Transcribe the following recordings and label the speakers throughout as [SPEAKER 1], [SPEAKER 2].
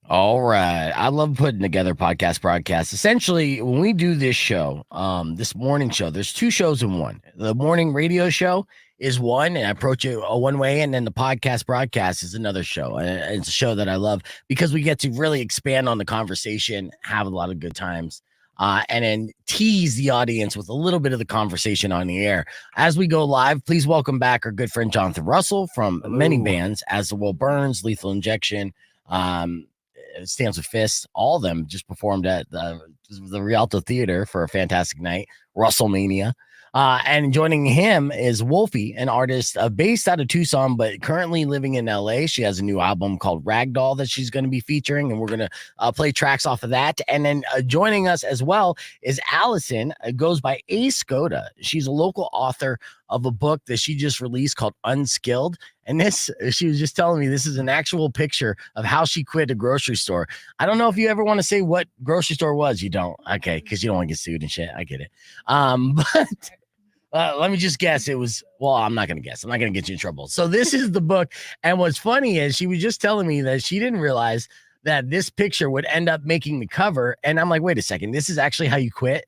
[SPEAKER 1] All right. I love putting together podcast broadcasts. Essentially, when we do this show, this morning show, there's two shows in one. The morning radio show is one, and I approach it one way, and then the podcast broadcast is another show. And it's a show that I love because we get to really expand on the conversation, have a lot of good times, and then tease the audience with a little bit of the conversation on the air. As we go live, please welcome back our good friend Jonathan Russell from many bands, As the World Burns, Lethal Injection. It stands with fists. All of them just performed at the Rialto Theater for a fantastic night, WrestleMania. And joining him is Wolfy, an artist based out of Tucson, but currently living in LA. She has a new album called Ragdoll that she's going to be featuring, and we're going to play tracks off of that. And then joining us as well is Allison, goes by Skoda. She's a local author of a book that she just released called Unskilled. And this, she was just telling me, this is an actual picture of how she quit a grocery store. I don't know if you ever want to say what grocery store was. You don't. Okay. Cause you don't want to get sued and shit. I get it. But let me just guess. It was, well, I'm not going to guess. I'm not going to get you in trouble. So this is the book. And what's funny is she was just telling me that she didn't realize that this picture would end up making the cover. And I'm like, wait a second, this is actually how you quit.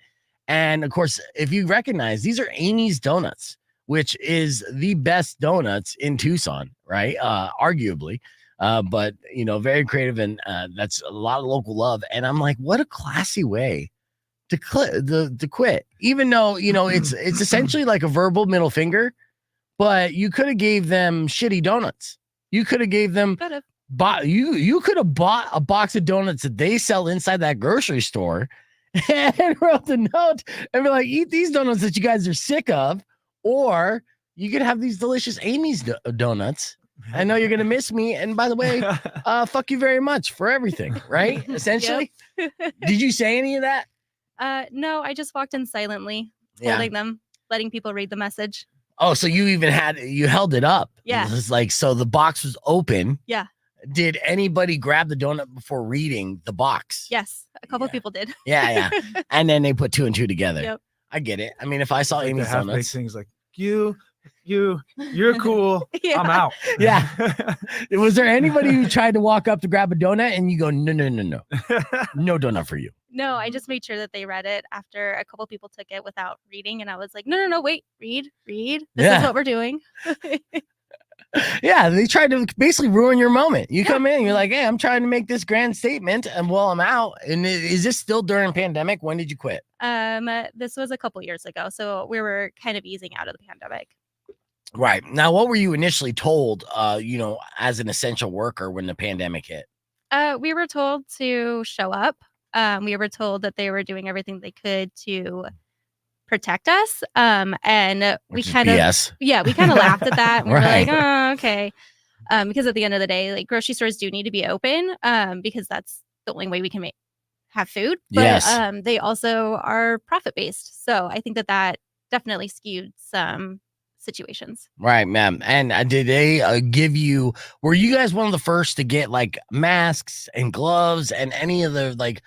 [SPEAKER 1] And of course, if you recognize, these are Amy's Donuts, which is the best donuts in Tucson, right? Arguably. But, you know, very creative, and that's a lot of local love. And I'm like, what a classy way to quit, even though, you know, it's essentially like a verbal middle finger, but you could have gave them shitty donuts. You could have gave them, you could have bought a box of donuts that they sell inside that grocery store and wrote the note and be like, eat these donuts that you guys are sick of. Or you could have these delicious Amy's donuts. I know you're going to miss me. And by the way, fuck you very much for everything, right? Essentially. Yep. Did you say any of that?
[SPEAKER 2] No, I just walked in silently, holding them, letting people read the message.
[SPEAKER 1] Oh, so you even you held it up.
[SPEAKER 2] Yeah.
[SPEAKER 1] It was like, so the box was open.
[SPEAKER 2] Yeah.
[SPEAKER 1] Did anybody grab the donut before reading the box?
[SPEAKER 2] Yes. A couple people did.
[SPEAKER 1] Yeah. And then they put two and two together.
[SPEAKER 2] Yep.
[SPEAKER 1] I get it. I mean, if I saw
[SPEAKER 3] like
[SPEAKER 1] Amy's Donuts.
[SPEAKER 3] Things like, you're cool.
[SPEAKER 2] Yeah.
[SPEAKER 3] I'm out.
[SPEAKER 1] Yeah. Was there anybody who tried to walk up to grab a donut and you go, no, no donut for you?
[SPEAKER 2] No, I just made sure that they read it after a couple people took it without reading. And I was like, no, wait, read. This is what we're doing.
[SPEAKER 1] Yeah, they tried to basically ruin your moment. You come in, you're like, hey, I'm trying to make this grand statement, and well, I'm out. And is this still during pandemic? When did you quit?
[SPEAKER 2] This was a couple years ago, so we were kind of easing out of the pandemic.
[SPEAKER 1] Right. Now, what were you initially told, you know, as an essential worker when the pandemic hit?
[SPEAKER 2] We were told to show up. We were told that they were doing everything they could to protect us. And we kind of laughed at that. And we were like, oh, okay. Because at the end of the day, like, grocery stores do need to be open, because that's the only way we can have food. But they also are profit based. So I think that definitely skewed some situations.
[SPEAKER 1] Right, ma'am. And did they give you, were you guys one of the first to get like masks and gloves and any of the like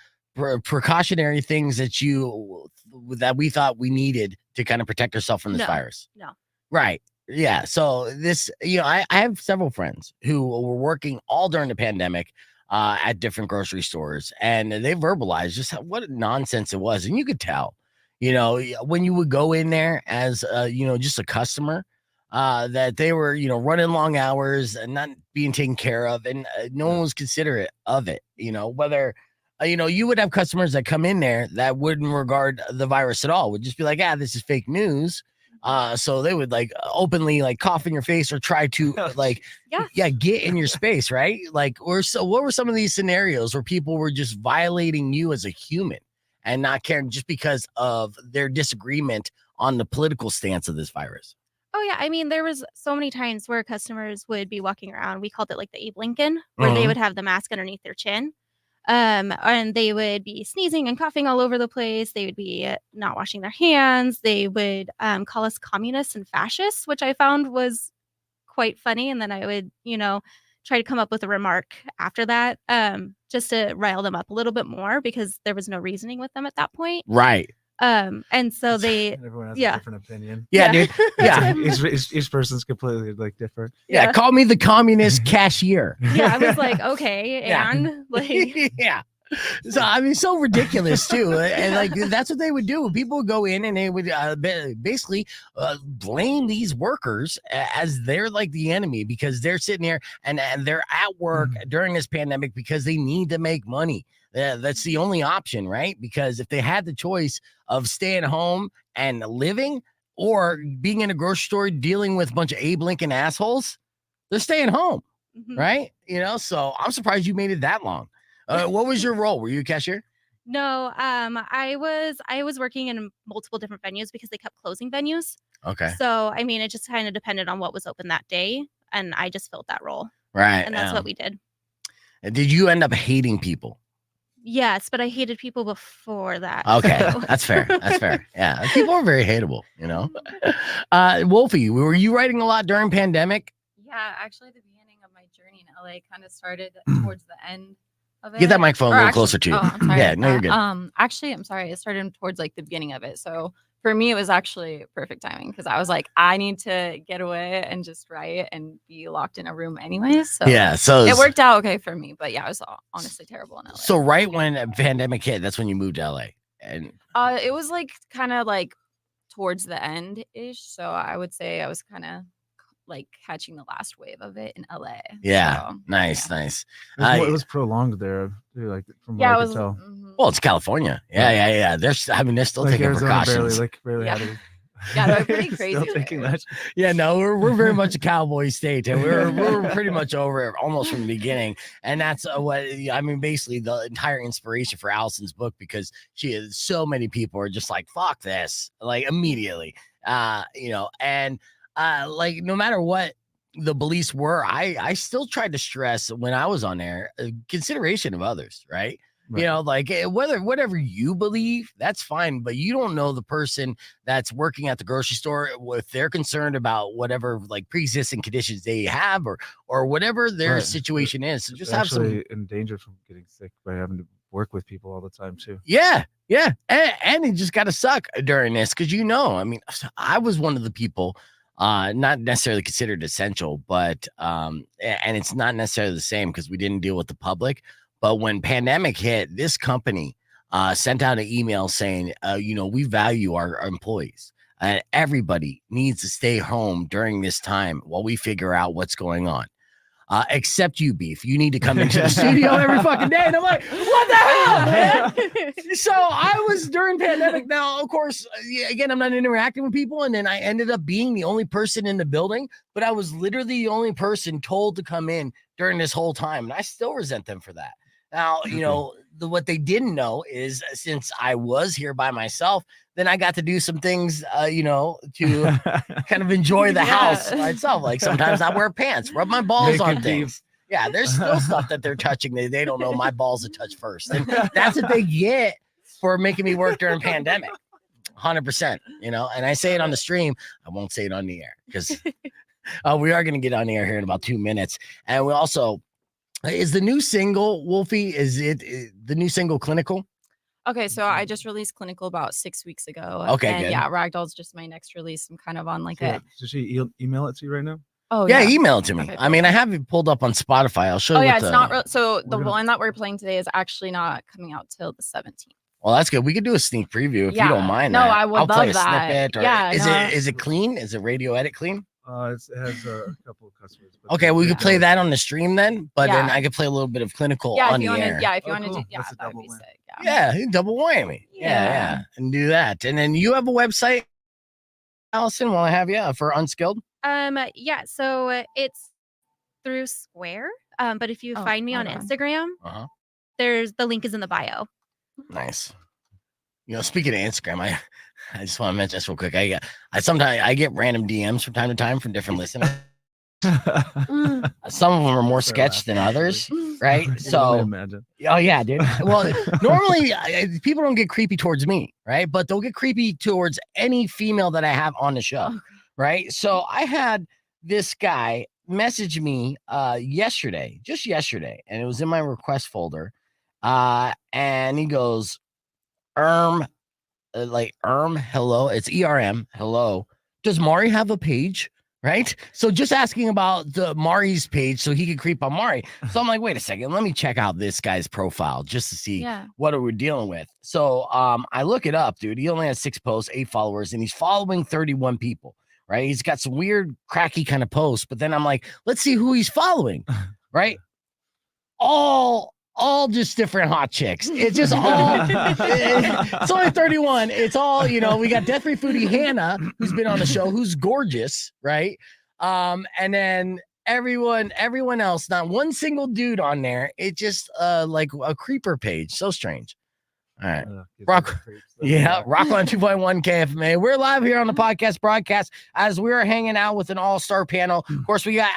[SPEAKER 1] precautionary things that we thought we needed to kind of protect ourselves from this virus?
[SPEAKER 2] No.
[SPEAKER 1] Right. Yeah. So this, you know, I have several friends who were working all during the pandemic at different grocery stores, and they verbalized just what nonsense it was. And you could tell, you know, when you would go in there as, you know, just a customer, that they were, you know, running long hours and not being taken care of, and no one was considerate of it, you know, whether, you know, you would have customers that come in there that wouldn't regard the virus at all, would just be like, this is fake news. So they would like openly like cough in your face or try to like, get in your space, right? Like, what were some of these scenarios where people were just violating you as a human and not caring just because of their disagreement on the political stance of this virus?
[SPEAKER 2] Oh, yeah. I mean, there was so many times where customers would be walking around. We called it like the Abe Lincoln, where they would have the mask underneath their chin. And they would be sneezing and coughing all over the place. They would be not washing their hands. They would call us communists and fascists, which I found was quite funny. And then I would, you know, try to come up with a remark after that, just to rile them up a little bit more, because there was no reasoning with them at that point.
[SPEAKER 1] Right.
[SPEAKER 2] And so
[SPEAKER 3] everyone has a different opinion.
[SPEAKER 1] Yeah, dude. Yeah.
[SPEAKER 3] Each person's completely like different.
[SPEAKER 1] Yeah. Call me the communist cashier.
[SPEAKER 2] Yeah. I was like, okay. And like,
[SPEAKER 1] yeah. So I mean, so ridiculous too, and like that's what they would do. People would go in and they would basically blame these workers as they're like the enemy because they're sitting here and they're at work during this pandemic because they need to make money. That's the only option, right? Because if they had the choice of staying home and living or being in a grocery store dealing with a bunch of Abe Lincoln assholes, they're staying home, right? You know, so I'm surprised you made it that long. What was your role? Were you a cashier?
[SPEAKER 2] No, I was working in multiple different venues because they kept closing venues.
[SPEAKER 1] Okay.
[SPEAKER 2] So, I mean, it just kind of depended on what was open that day, and I just filled that role.
[SPEAKER 1] Right.
[SPEAKER 2] And that's what we did.
[SPEAKER 1] Did you end up hating people?
[SPEAKER 2] Yes, but I hated people before that.
[SPEAKER 1] Okay, that's fair. That's fair. Yeah, people are very hateable, you know. Wolfy, were you writing a lot during pandemic?
[SPEAKER 4] Yeah, actually, the beginning of my journey in LA kind of started towards the end of it.
[SPEAKER 1] Get that microphone a little closer to you.
[SPEAKER 4] Oh, I'm sorry.
[SPEAKER 1] Yeah, no, you're good.
[SPEAKER 4] Actually, I'm sorry. It started towards like the beginning of it. So for me, it was actually perfect timing because I was like, I need to get away and just write and be locked in a room anyways. So
[SPEAKER 1] yeah, so
[SPEAKER 4] it worked out okay for me. But yeah, it was honestly terrible in LA.
[SPEAKER 1] So right when a pandemic hit, that's when you moved to LA. And
[SPEAKER 4] it was like kind of like towards the end ish. So I would say I was kind of like catching the last wave of it in LA.
[SPEAKER 1] Yeah,
[SPEAKER 4] so,
[SPEAKER 1] nice.
[SPEAKER 3] It was prolonged there, too, like from what I could tell.
[SPEAKER 1] Well, it's California. Yeah. They're still
[SPEAKER 3] like
[SPEAKER 1] taking
[SPEAKER 3] Arizona
[SPEAKER 1] precautions.
[SPEAKER 3] Barely had it.
[SPEAKER 4] Yeah, they're pretty crazy.
[SPEAKER 3] Still thinking that.
[SPEAKER 1] Yeah, no, we're very much a cowboy state, and we're pretty much over it almost from the beginning. And that's what I mean. Basically, the entire inspiration for Allison's book because so many people are just like, "Fuck this!" like immediately. You know, and like no matter what the beliefs were, I still tried to stress when I was on there consideration of others, right? You know, like whatever you believe, that's fine, but you don't know the person that's working at the grocery store if they're concerned about whatever like pre-existing conditions they have or whatever their situation is. So just have some
[SPEAKER 3] in danger from getting sick by having to work with people all the time too.
[SPEAKER 1] Yeah. And it just got to suck during this because I mean, I was one of the people not necessarily considered essential, but and it's not necessarily the same because we didn't deal with the public. But when pandemic hit, this company sent out an email saying, we value our employees. Everybody needs to stay home during this time while we figure out what's going on. Except you, Beef. You need to come into the studio every fucking day. And I'm like, what the hell, man? So I was during pandemic. Now, of course, again, I'm not interacting with people. And then I ended up being the only person in the building. But I was literally the only person told to come in during this whole time. And I still resent them for that. Now, what they didn't know is since I was here by myself, then I got to do some things, to kind of enjoy the house by itself. Like sometimes I wear pants, rub my balls on things. Yeah, there's still stuff that they're touching. They don't know my balls to touch first. And that's what they get for making me work during pandemic. 100%, and I say it on the stream. I won't say it on the air because we are going to get on the air here in about 2 minutes. And we also... Is the new single, Wolfy, is the new single Clinical?
[SPEAKER 4] Okay, so I just released Clinical about 6 weeks ago.
[SPEAKER 1] Okay,
[SPEAKER 4] and
[SPEAKER 1] good.
[SPEAKER 4] Yeah, Ragdoll's just my next release. I'm kind of on like
[SPEAKER 3] Did she email it to you right now?
[SPEAKER 4] Oh,
[SPEAKER 1] yeah, email it to me.
[SPEAKER 4] Okay,
[SPEAKER 1] I mean, I have it pulled up on Spotify. I'll show you.
[SPEAKER 4] Oh, yeah, it's not so the one that we're playing today is actually not coming out till the 17th.
[SPEAKER 1] Well, that's good. We could do a sneak preview if you don't mind.
[SPEAKER 4] No, I would
[SPEAKER 1] I'll
[SPEAKER 4] love
[SPEAKER 1] play a
[SPEAKER 4] that.
[SPEAKER 1] snippet. Or,
[SPEAKER 4] Yeah,
[SPEAKER 1] is it clean? Is it radio edit clean?
[SPEAKER 3] It has a couple of customers.
[SPEAKER 1] Okay, we could play that on the stream then, but then I could play a little bit of Clinical on the air.
[SPEAKER 4] Yeah, if you want to
[SPEAKER 3] cool.
[SPEAKER 4] do, yeah, that would be sick.
[SPEAKER 1] Yeah, double whammy. Yeah, and do that. And then you have a website, Allison, while I have you for Unskilled?
[SPEAKER 2] Yeah, so it's through Square. But if you find me on Instagram, there's the link is in the bio.
[SPEAKER 1] Nice. Speaking of Instagram, I just want to mention this real quick. I sometimes get random DMs from time to time from different listeners. Some of them are more sketch than others, right? So,
[SPEAKER 3] imagine.
[SPEAKER 1] Oh yeah, dude. Well, normally people don't get creepy towards me, right? But they'll get creepy towards any female that I have on the show, right? So I had this guy message me just yesterday, and it was in my request folder, and he goes, like hello. It's ERM. Hello. Does Mari have a page? Right. So just asking about the Mari's page so he could creep on Mari. So I'm like, wait a second, let me check out this guy's profile just to see what we're dealing with. So I look it up, dude. He only has 6 posts, 8 followers, and he's following 31 people. Right. He's got some weird, cracky kind of posts. But then I'm like, let's see who he's following. Right. All just different hot chicks. It's just all it's only 31. It's all, we got Death Free Foodie Hannah, who's been on the show, who's gorgeous, right? And then everyone else, not one single dude on there. It's just like a creeper page. So strange. All right. Rock on 2.1 KFMA. We're live here on the podcast broadcast as we're hanging out with an all-star panel. Of course, we got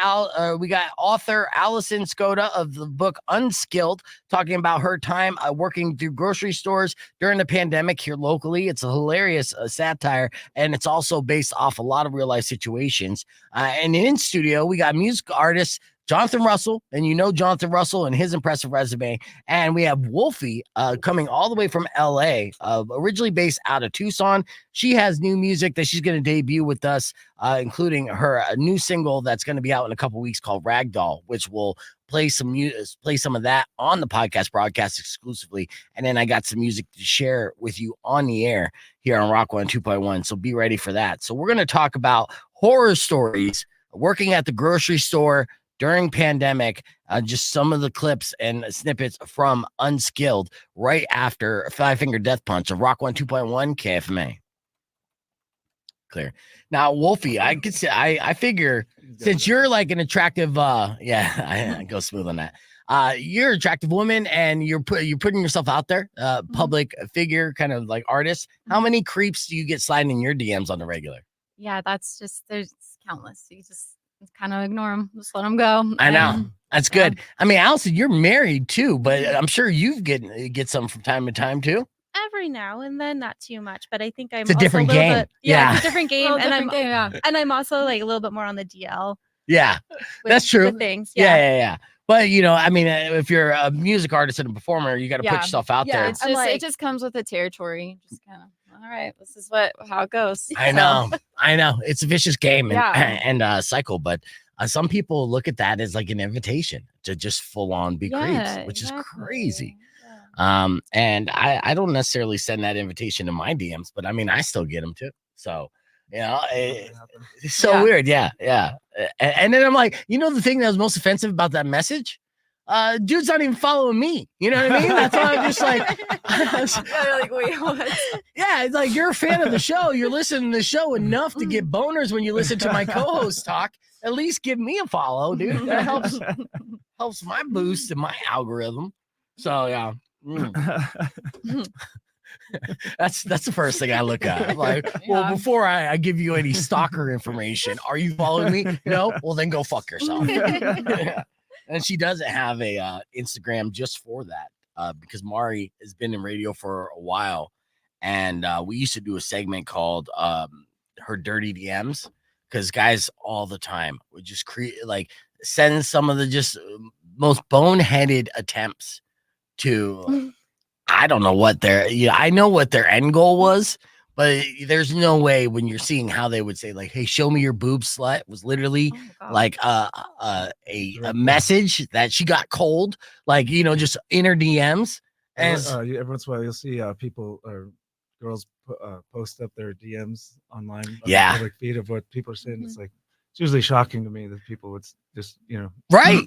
[SPEAKER 1] author Allison Skoda of the book Unskilled, talking about her time working through grocery stores during the pandemic here locally. It's a hilarious satire, and it's also based off a lot of real-life situations. And in studio, we got music artist Jonathan Russell, and Jonathan Russell and his impressive resume. And we have Wolfy coming all the way from LA, originally based out of Tucson. She has new music that she's going to debut with us, including her new single that's going to be out in a couple weeks called Ragdoll, which will play some of that on the podcast broadcast exclusively. And then I got some music to share with you on the air here on Rock 102.1. So be ready for that. So we're going to talk about horror stories, working at the grocery store during pandemic, just some of the clips and snippets from Unskilled right after 5 Finger Death Punch of Rock 102.1 KFMA. Clear. Now, Wolfy, I could say, I figure since you're like an attractive, I go smooth on that. You're an attractive woman and you're putting yourself out there, public figure, kind of like artist. How many creeps do you get sliding in your DMs on the regular?
[SPEAKER 4] Yeah, there's countless. You just kind of ignore them, just let them go.
[SPEAKER 1] I know. That's good. I mean, Allison, you're married too, but I'm sure you've get some from time to time too.
[SPEAKER 2] Every now and then, not too much, but I think I'm
[SPEAKER 1] it's a different
[SPEAKER 2] also
[SPEAKER 1] game.
[SPEAKER 2] It's a different game, and I'm also like a little bit more on the DL.
[SPEAKER 1] Yeah, that's true.
[SPEAKER 2] With things.
[SPEAKER 1] Yeah. But I mean, if you're a music artist and a performer, you got to put yourself out there.
[SPEAKER 4] It's just, it just comes with the territory. Just kind of, all right, this is how it goes.
[SPEAKER 1] I know. It's a vicious game and cycle, but some people look at that as like an invitation to just full on be creeps, which is crazy. Yeah. And I don't necessarily send that invitation to my DMs, but I mean, I still get them too. So, it's so weird. Yeah. And then I'm like, the thing that was most offensive about that message? Dude's not even following me. You know what I mean? That's why I'm just like,
[SPEAKER 4] wait, what?
[SPEAKER 1] Yeah, it's like you're a fan of the show. You're listening to the show enough to get boners when you listen to my co-host talk. At least give me a follow, dude. That helps my boost and my algorithm. So yeah. That's the first thing I look at. I'm like, well, before I give you any stalker information, are you following me? No? Well, then go fuck yourself. And she doesn't have a Instagram just for that because Mari has been in radio for a while. And we used to do a segment called her dirty DMs because guys all the time would just send some of the just most boneheaded attempts to I don't know what I know what their end goal was, but there's no way when you're seeing how they would say like, hey, show me your boob, slut, was literally like a message that she got cold, like, just in her DMs. And
[SPEAKER 3] every once in a while you'll see people or girls post up their DMs online. Public feed of what people are saying. It's like, it's usually shocking to me that people would just,
[SPEAKER 1] right.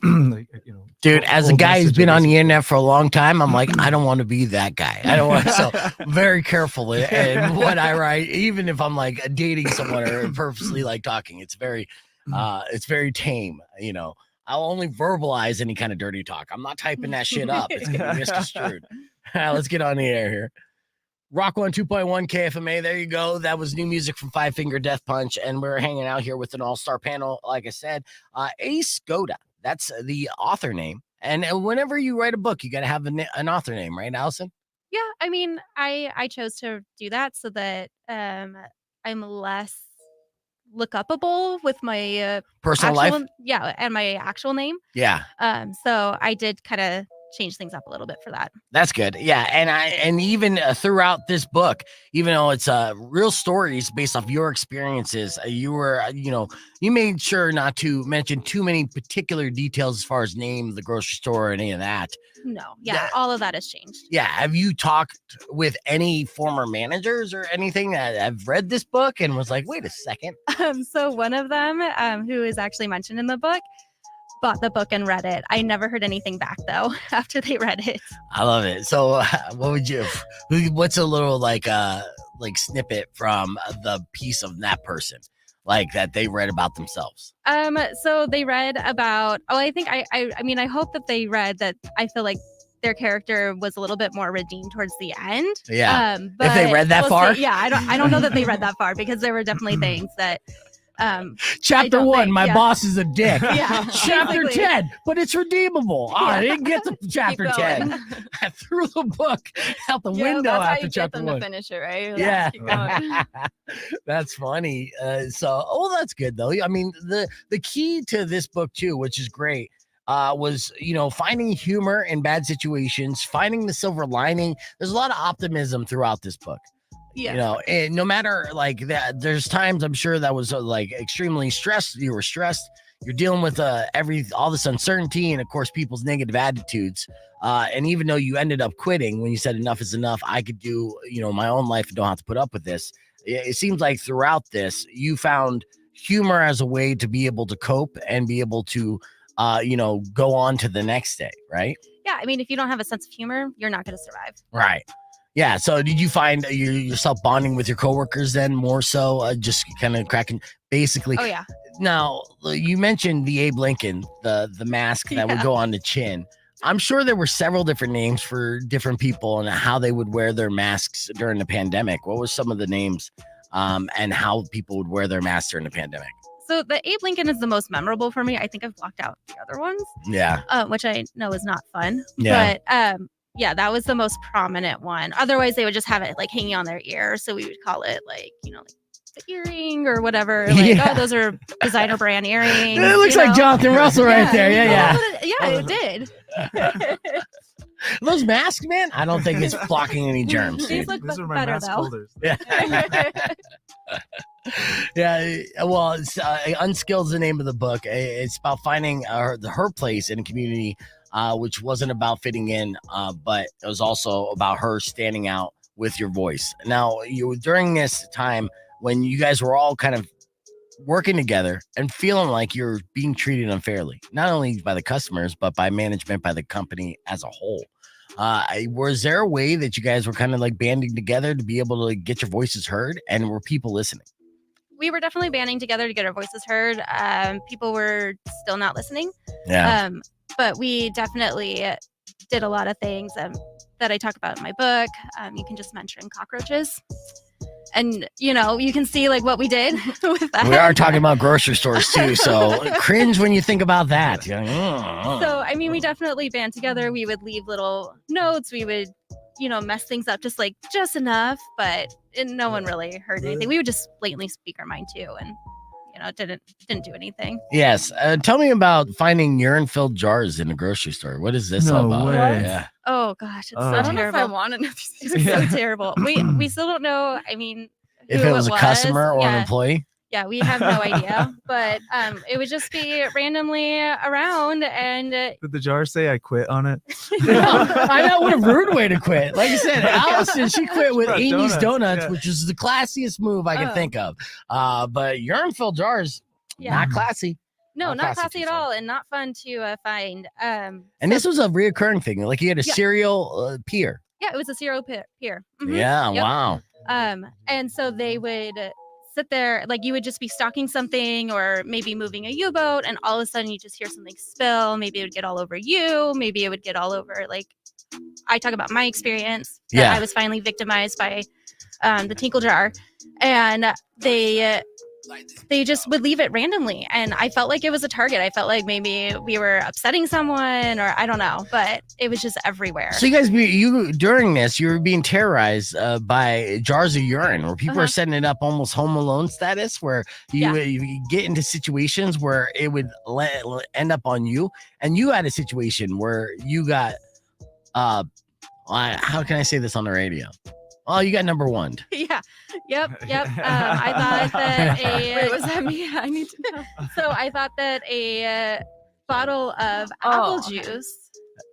[SPEAKER 1] Dude, as a guy who's been on the internet for a long time, I'm like, I don't want to be that guy. I don't want so very careful in what I write, even if I'm like dating someone or purposely like talking. It's very tame. I'll only verbalize any kind of dirty talk. I'm not typing that shit up. It's gonna be misconstrued. Let's get on the air here. Rock 102.1 KFMA. There you go. That was new music from 5 Finger Death Punch. And we're hanging out here with an all-star panel. Like I said, Skoda. That's the author name. And whenever you write a book, you got to have an author name, right, Allison?
[SPEAKER 2] Yeah. I mean, I chose to do that so that I'm less look upable with my
[SPEAKER 1] personal life.
[SPEAKER 2] Yeah. And my actual name.
[SPEAKER 1] Yeah.
[SPEAKER 2] So I did kind of change things up a little bit for that.
[SPEAKER 1] That's good. Yeah. And even throughout this book, even though it's real stories based off your experiences, you were, you made sure not to mention too many particular details as far as name, the grocery store, or any of that.
[SPEAKER 2] No. Yeah. All of that has changed.
[SPEAKER 1] Yeah. Have you talked with any former managers or anything that have read this book and was like, wait a second?
[SPEAKER 2] So one of them, who is actually mentioned in the book, bought the book and read it. I never heard anything back though after they read it.
[SPEAKER 1] I love it. So what's a little like snippet from the piece of that person like that they read about themselves?
[SPEAKER 2] So they read about, I hope that they read that I feel like their character was a little bit more redeemed towards the end.
[SPEAKER 1] Yeah.
[SPEAKER 2] But
[SPEAKER 1] if they read that far?
[SPEAKER 2] See. Yeah. I don't know that they read that far because there were definitely things that
[SPEAKER 1] chapter 1, my boss is a dick.
[SPEAKER 2] Yeah.
[SPEAKER 1] Chapter 10, but it's redeemable. Oh, I didn't get to chapter 10. I threw the book out the window after chapter 1.
[SPEAKER 4] To finish it, right?
[SPEAKER 1] Yeah. That's funny. That's good though. I mean, the key to this book too, which is great, was finding humor in bad situations, finding the silver lining. There's a lot of optimism throughout this book.
[SPEAKER 2] Yeah.
[SPEAKER 1] And no matter like that, there's times I'm sure that was like extremely stressed. You were stressed. You're dealing with all this uncertainty and of course people's negative attitudes. And even though you ended up quitting when you said enough is enough, I could do my own life and don't have to put up with this. It seems like throughout this, you found humor as a way to be able to cope and be able to go on to the next day, right?
[SPEAKER 2] Yeah. I mean, if you don't have a sense of humor, you're not going to survive.
[SPEAKER 1] Right. Yeah. So did you find yourself bonding with your coworkers then more so, just kind of cracking basically?
[SPEAKER 2] Oh, yeah.
[SPEAKER 1] Now, you mentioned the Abe Lincoln, the mask that would go on the chin. I'm sure there were several different names for different people and how they would wear their masks during the pandemic. What were some of the names and how people would wear their masks during the pandemic?
[SPEAKER 2] So the Abe Lincoln is the most memorable for me. I think I've blocked out the other ones.
[SPEAKER 1] Yeah.
[SPEAKER 2] Which I know is not fun.
[SPEAKER 1] Yeah.
[SPEAKER 2] But yeah, that was the most prominent one. Otherwise, they would just have it like hanging on their ear. So we would call it like, like the earring or whateper. Like, those are designer brand earrings.
[SPEAKER 1] It looks like Jonathan Russell right there. Yeah.
[SPEAKER 2] It did.
[SPEAKER 1] Those masks, man, I don't think it's blocking any germs.
[SPEAKER 2] These look better though.
[SPEAKER 3] Holders.
[SPEAKER 1] Yeah. Yeah. Well, it's, Unskilled is the name of the book. It's about finding her place in a community, which wasn't about fitting in, but it was also about her standing out with your voice. Now, during this time when you guys were all kind of working together and feeling like you're being treated unfairly, not only by the customers, but by management, by the company as a whole. Was there a way that you guys were kind of like banding together to be able to get your voices heard? And were people listening?
[SPEAKER 2] We were definitely banding together to get our voices heard. People were still not listening.
[SPEAKER 1] Yeah.
[SPEAKER 2] But we definitely did a lot of things that I talk about in my book. You can just mention cockroaches. And, you can see like what we did with that.
[SPEAKER 1] We are talking about grocery stores too. So cringe when you think about that.
[SPEAKER 2] So, I mean, we definitely band together. We would leave little notes. We would, mess things up just enough, but no one really heard anything. We would just blatantly speak our mind too. And, didn't do anything.
[SPEAKER 1] Yes. Tell me about finding urine-filled jars in a grocery store. What is this all about?
[SPEAKER 3] Way.
[SPEAKER 1] Yeah.
[SPEAKER 2] Oh gosh, it's so
[SPEAKER 4] I don't
[SPEAKER 2] terrible.
[SPEAKER 4] know if I want to know these
[SPEAKER 2] It's so terrible. We still don't know. I mean,
[SPEAKER 1] if it was a customer or an employee.
[SPEAKER 2] Yeah, we have no idea, but it would just be randomly around. And
[SPEAKER 3] did the jar say I quit on it?
[SPEAKER 1] I know, what a rude way to quit. Like I said, Allison, she quit with Amy's Donuts,
[SPEAKER 3] yeah.
[SPEAKER 1] which is the classiest move I could think of. But urine-filled jars, not classy.
[SPEAKER 2] No, not classy at all, and not fun to find.
[SPEAKER 1] And this was a reoccurring thing. Like you had a cereal peer.
[SPEAKER 2] Yeah, it was a cereal peer. Mm-hmm.
[SPEAKER 1] Yeah,
[SPEAKER 2] yep.
[SPEAKER 1] Wow.
[SPEAKER 2] And so they would sit there, like you would just be stocking something or maybe moving a U-boat, and all of a sudden you just hear something spill. Maybe it would get all over you. Maybe it would get all over, like I talk about my experience.
[SPEAKER 1] Yeah.
[SPEAKER 2] I was finally victimized by the tinkle jar, and they just would leave it randomly. And I felt like it was a target. I felt like maybe we were upsetting someone or I don't know, but it was just everywhere.
[SPEAKER 1] So you guys, during this, you were being terrorized by jars of urine where people are setting it up almost Home Alone status, where you get into situations where it would end up on you. And you had a situation where you got How can I say this on the radio? Oh, you got number one.
[SPEAKER 2] Yeah. Yep. I thought that
[SPEAKER 4] Wait, was that me? I need to know.
[SPEAKER 2] So I thought that a bottle of apple juice.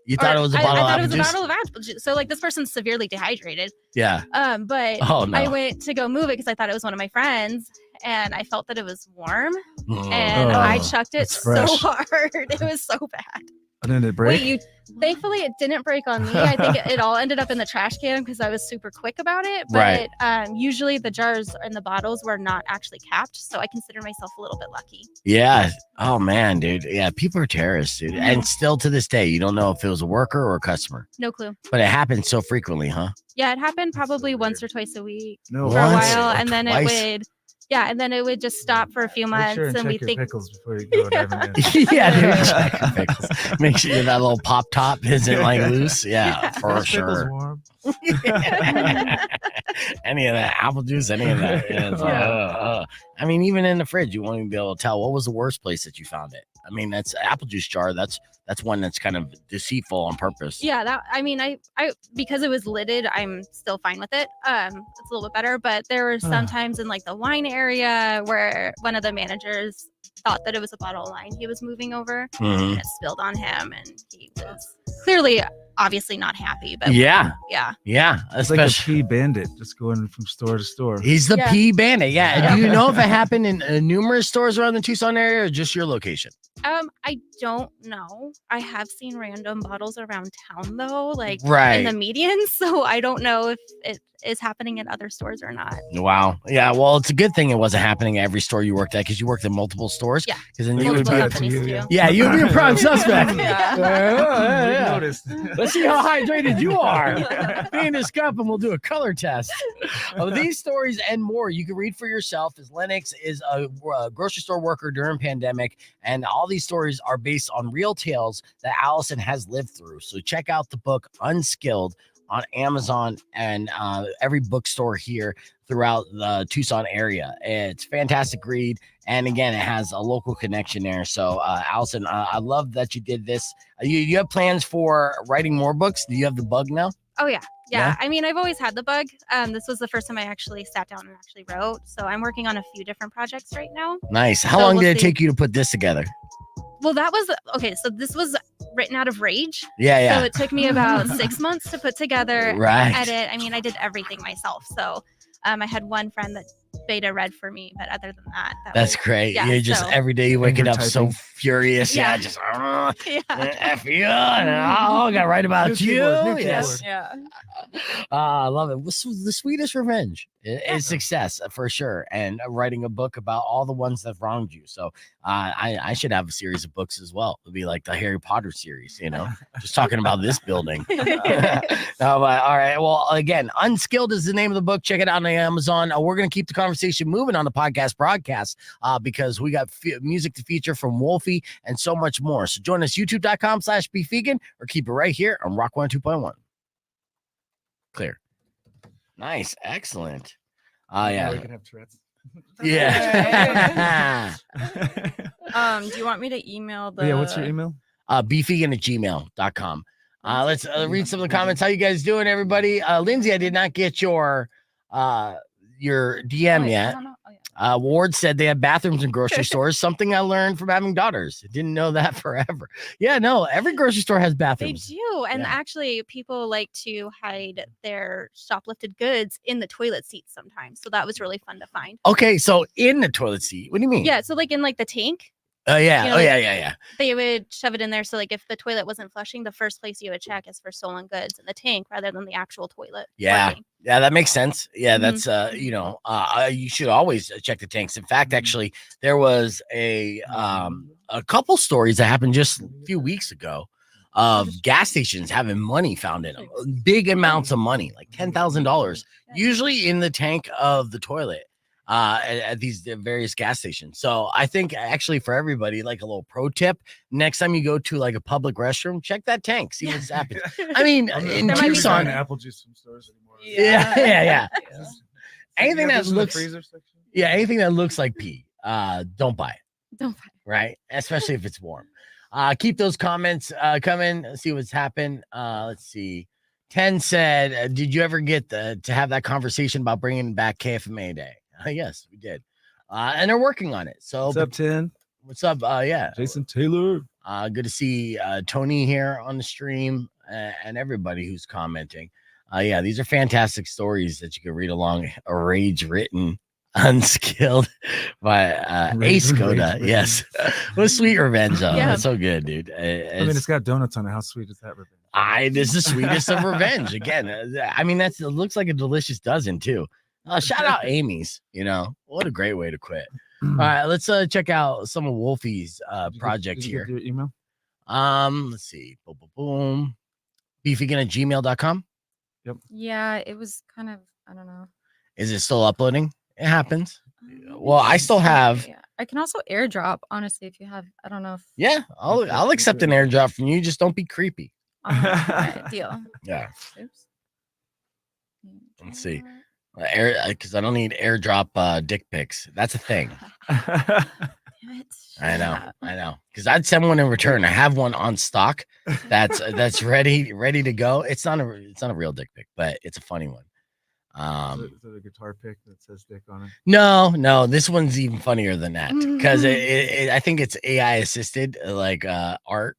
[SPEAKER 1] You thought it was a bottle of apple juice?
[SPEAKER 2] I thought it was a bottle of apple juice. So like this person's severely dehydrated.
[SPEAKER 1] Yeah.
[SPEAKER 2] But I went to go move it because I thought it was one of my friends, and I felt that it was warm, and I chucked it so hard. It was so bad.
[SPEAKER 3] And then it break?
[SPEAKER 2] Wait, thankfully it didn't break on me. I think it all ended up in the trash can because I was super quick about it. But usually the jars and the bottles were not actually capped, so I consider myself a little bit lucky.
[SPEAKER 1] Yeah. Oh man, dude. Yeah, people are terrorists, dude. And still to this day, you don't know if it was a worker or a customer.
[SPEAKER 2] No clue.
[SPEAKER 1] But it happens so frequently, huh?
[SPEAKER 2] Yeah, it happened probably once or twice a week
[SPEAKER 3] for
[SPEAKER 2] a while, and then it would. Yeah, and then it would just stop for a few months,
[SPEAKER 3] Make sure
[SPEAKER 2] and we
[SPEAKER 3] check
[SPEAKER 2] think
[SPEAKER 3] your pickles before you go diving in.
[SPEAKER 1] Yeah, dude, check your pickles. Make sure that little pop top isn't like loose. Yeah, for sure.
[SPEAKER 3] Warm.
[SPEAKER 1] Any of that apple juice, any of that. Yeah, I mean, even in the fridge, you won't even be able to tell what was the worst place that you found it. I mean, that's apple juice jar. That's one that's kind of deceitful on purpose.
[SPEAKER 2] Yeah, I because it was lidded, I'm still fine with it. It's a little bit better, but there were some times in like the wine area where one of the managers thought that it was a bottle of wine he was moving over, and it spilled on him, and he was clearly obviously not happy. But
[SPEAKER 1] yeah.
[SPEAKER 3] It's like a pea bandit, just going from store to store.
[SPEAKER 1] He's the pea bandit. Yeah. Do you know if it happened in numerous stores around the Tucson area or just your location?
[SPEAKER 2] I don't know. I have seen random bottles around town though, like
[SPEAKER 1] in
[SPEAKER 2] the medians. So I don't know if it is happening in other stores or not.
[SPEAKER 1] Wow. Yeah. Well, it's a good thing it wasn't happening at every store you worked at because you worked in multiple stores.
[SPEAKER 2] Yeah.
[SPEAKER 1] Because then you would be
[SPEAKER 2] you
[SPEAKER 1] would be a prime suspect.
[SPEAKER 3] Noticed.
[SPEAKER 1] Let's see how hydrated you are. Be in this cup and we'll do a color test. These stories and more you can read for yourself, as Lennox is a grocery store worker during pandemic, and all these stories are based on real tales that Allison has lived through. So check out the book Unskilled on Amazon and every bookstore here throughout the Tucson area. It's a fantastic read, and again, it has a local connection there. So Allison, I love that you did this. You have plans for writing more books? Do you have the bug now?
[SPEAKER 2] Oh yeah. I mean, I've always had the bug. This was the first time I actually sat down and actually wrote, so I'm working on a few different projects right now.
[SPEAKER 1] Nice. How long did it take you to put this together?
[SPEAKER 2] Well, that was okay. So this was written out of rage.
[SPEAKER 1] Yeah.
[SPEAKER 2] So it took me about 6 months to put together, edit. I mean, I did everything myself. So I had one friend that beta read for me, but other than that, that's great.
[SPEAKER 1] You're just every day you waking up so furious. Just F you, and I got to write about you. Yes. I love it. This was the sweetest revenge. It's success for sure, and writing a book about all the ones that wronged you. So I should have a series of books as well. It'll be like the Harry Potter series, just talking about this building. All right. Well, again, Unskilled is the name of the book. Check it out on Amazon. We're going to keep the conversation moving on the podcast broadcast because we got music to feature from Wolfy and so much more. So join us, youtube.com/beefvegan, or keep it right here on Rock 102.1. Clear. Nice. Excellent. Yeah.
[SPEAKER 3] We can have Tourette's.
[SPEAKER 1] Yeah.
[SPEAKER 4] Do you want me to email the...
[SPEAKER 3] Yeah, what's your email?
[SPEAKER 1] beefvegan@gmail.com. Let's read some of the comments. How you guys doing, everybody? Lindsay, I did not get your DM yet. Ward said they have bathrooms in grocery stores, something I learned from having daughters. Didn't know that forever. Yeah, no, every grocery store has bathrooms.
[SPEAKER 2] They do. And actually, people like to hide their shoplifted goods in the toilet seats sometimes. So that was really fun to find.
[SPEAKER 1] Okay, so in the toilet seat. What do you mean?
[SPEAKER 2] Yeah, so like in like the tank.
[SPEAKER 1] Oh, yeah. Yeah.
[SPEAKER 2] They would shove it in there. So like if the toilet wasn't flushing, the first place you would check is for stolen goods in the tank rather than the actual toilet.
[SPEAKER 1] Yeah. Working. Yeah, that makes sense. Yeah, that's you should always check the tanks. In fact, actually, there was a couple stories that happened just a few weeks ago of gas stations having money found in them, big amounts of money, like $10,000, usually in the tank of the toilet. At these various gas stations. So I think actually for everybody, like a little pro tip, next time you go to like a public restroom, check that tank, see what's happening. I mean, in Tucson,
[SPEAKER 3] apple juice from stores anymore.
[SPEAKER 1] Yeah. Anything that looks,
[SPEAKER 3] freezer section?
[SPEAKER 1] anything that looks like pee, don't buy it. Right, especially if it's warm. Keep those comments coming. See what's happened. Let's see. 10 said, did you ever get to have that conversation about bringing back KFMA Day? Yes, we did. And they're working on it. So
[SPEAKER 3] what's up, 10?
[SPEAKER 1] What's up? Yeah.
[SPEAKER 3] Jason Taylor.
[SPEAKER 1] Good to see Tony here on the stream and everybody who's commenting. Yeah, these are fantastic stories that you can read along. A Rage Written, Unskilled by Skoda. Yes. What sweet revenge, though. Yeah. It's so good, dude.
[SPEAKER 3] I mean, it's got donuts on it. How sweet is that revenge?
[SPEAKER 1] This is the sweetest of revenge. Again, I mean, it looks like a delicious dozen, too. Shout out Amy's, what a great way to quit. All right, let's check out some of Wolfy's project
[SPEAKER 3] did you
[SPEAKER 1] here.
[SPEAKER 3] Get your email?
[SPEAKER 1] Let's see. Boom, boom, boom. beefygan@gmail.com.
[SPEAKER 3] Yep.
[SPEAKER 4] Yeah, it was kind of, I don't know.
[SPEAKER 1] Is it still uploading? It happens. Well, I still have.
[SPEAKER 4] Yeah. I can also airdrop, honestly, if you have. I don't know if.
[SPEAKER 1] Yeah, I'll accept an airdrop from you. Just don't be creepy.
[SPEAKER 4] Right, deal.
[SPEAKER 1] Yeah.
[SPEAKER 4] Oops.
[SPEAKER 1] Let's see. Because I don't need airdrop dick pics. That's a thing. I know. Because I'd send one in return. I have one on stock that's ready to go. It's not a real dick pic, but it's a funny one.
[SPEAKER 3] Is it a guitar pic that says dick on it?
[SPEAKER 1] No, this one's even funnier than that because I think it's AI assisted like art.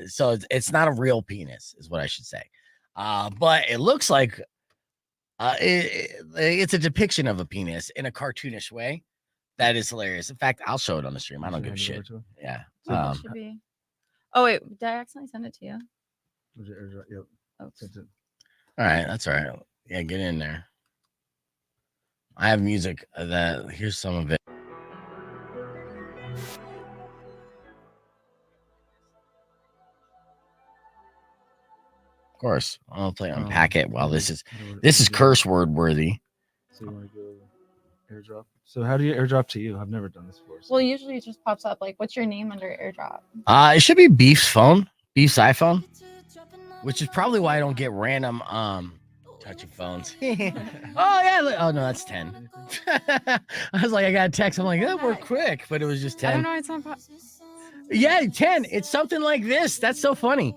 [SPEAKER 1] So it's not a real penis, is what I should say. But it looks like it's a depiction of a penis in a cartoonish way. That is hilarious. In fact, I'll show it on the stream. I don't give a shit. Yeah.
[SPEAKER 4] Should be. Oh wait, did I accidentally send it to you?
[SPEAKER 3] Yep.
[SPEAKER 4] Oh.
[SPEAKER 1] All right, that's all right. Yeah, get in there. I have music here's some of it. Of course, I'll play Unpack It while this is curse word worthy.
[SPEAKER 3] So you want to go airdrop? So how do you airdrop to you? I've never done this before. So.
[SPEAKER 4] Well, usually it just pops up like, what's your name under airdrop?
[SPEAKER 1] It should be Beef's iPhone, which is probably why I don't get random touching phones. Oh yeah, oh no, that's 10. I was like, I got a text. I'm like, that worked quick, but it was just 10.
[SPEAKER 4] I don't know. It's not.
[SPEAKER 1] Yeah, 10. It's something like this. That's so funny.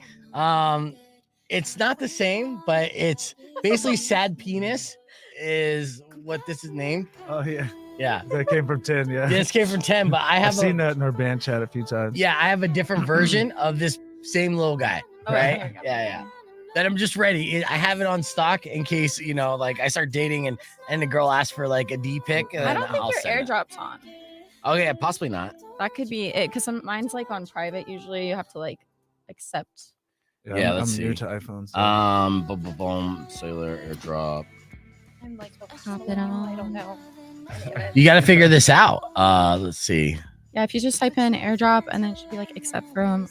[SPEAKER 1] It's not the same, but it's basically sad penis is what this is named.
[SPEAKER 3] Oh yeah.
[SPEAKER 1] Yeah.
[SPEAKER 3] That came from 10, yeah.
[SPEAKER 1] This came from 10, but I've
[SPEAKER 3] seen that in our band chat a few times.
[SPEAKER 1] Yeah, I have a different version of this same little guy, right? Yeah. That I'm just ready. I have it on stock in case, like I start dating and the girl asks for like a D pic.
[SPEAKER 4] I don't think your airdrop's on.
[SPEAKER 1] Oh yeah, possibly not.
[SPEAKER 4] That could be it, because mine's like on private. Usually you have to like accept.
[SPEAKER 3] Yeah, let's see. New to iPhones.
[SPEAKER 1] So. Boom, cellular airdrop.
[SPEAKER 4] I'm like, pop it on. I don't know.
[SPEAKER 1] You got to figure this out. Let's see.
[SPEAKER 4] Yeah, if you just type in airdrop and then it should be like except from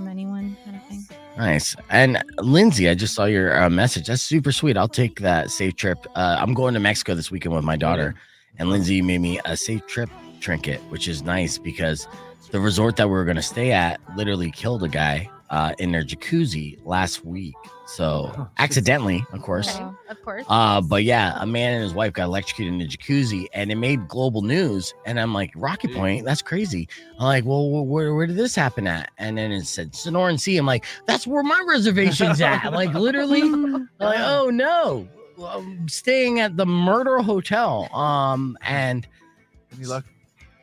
[SPEAKER 4] anyone kind of thing.
[SPEAKER 1] Nice. And Lindsay, I just saw your message. That's super sweet. I'll take that safe trip. I'm going to Mexico this weekend with my daughter, and Lindsay made me a safe trip trinket, which is nice because the resort that we were going to stay at literally killed a guy in their jacuzzi last week. So accidentally, of course.
[SPEAKER 4] Okay, of course.
[SPEAKER 1] But yeah, a man and his wife got electrocuted in the jacuzzi, and it made global news. And I'm like, Rocky Point, that's crazy. I'm like, well, where did this happen at? And then it said Sonoran Sea. I'm like, that's where my reservation's at. Like literally, like, oh no, I'm staying at the Murder Hotel. And
[SPEAKER 3] any luck?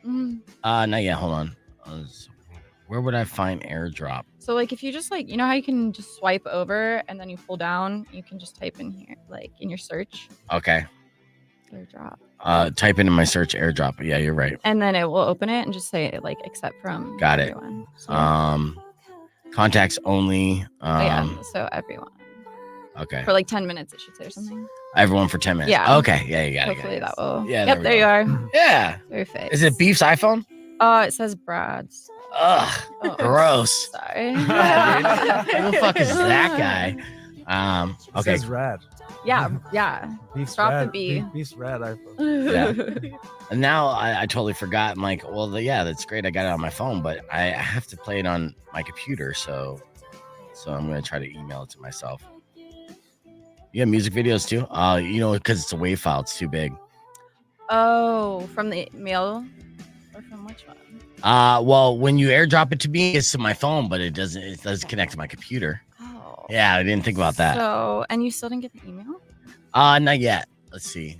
[SPEAKER 1] Not yet. Hold on. Where would I find airdrop?
[SPEAKER 4] So like if you just like, how you can just swipe over and then you pull down, you can just type in here, like in your search.
[SPEAKER 1] Okay.
[SPEAKER 4] Airdrop.
[SPEAKER 1] Type in my search airdrop. Yeah, you're right.
[SPEAKER 4] And then it will open it and just say like except from
[SPEAKER 1] got
[SPEAKER 4] everyone.
[SPEAKER 1] It. So, contacts only.
[SPEAKER 4] So everyone.
[SPEAKER 1] Okay.
[SPEAKER 4] For like 10 minutes it should say or something.
[SPEAKER 1] Everyone for 10 minutes.
[SPEAKER 4] Yeah.
[SPEAKER 1] Okay. Yeah, you got it.
[SPEAKER 4] Hopefully that will.
[SPEAKER 1] Yeah.
[SPEAKER 4] Yep, there you are.
[SPEAKER 1] Yeah.
[SPEAKER 4] Perfect.
[SPEAKER 1] Is it Beef's iPhone?
[SPEAKER 4] It says Brad's.
[SPEAKER 1] Ugh, gross.
[SPEAKER 4] Sorry.
[SPEAKER 1] Who the fuck is that guy? Okay.
[SPEAKER 3] It says rad.
[SPEAKER 4] Yeah.
[SPEAKER 3] Beef's
[SPEAKER 4] Drop
[SPEAKER 3] rad.
[SPEAKER 4] the B.
[SPEAKER 3] Beef's rad iPhone.
[SPEAKER 1] Yeah. And now I totally forgot. I'm like, well, that's great. I got it on my phone, but I have to play it on my computer. So I'm going to try to email it to myself. You have music videos too? Because it's a WAV file. It's too big.
[SPEAKER 4] Oh, from the mail? Or from what? Which one?
[SPEAKER 1] Well, when you airdrop it to me, it's to my phone, but it doesn't connect to my computer.
[SPEAKER 4] Oh.
[SPEAKER 1] Yeah, I didn't think about that.
[SPEAKER 4] So, and you still didn't get the email?
[SPEAKER 1] Not yet. Let's see.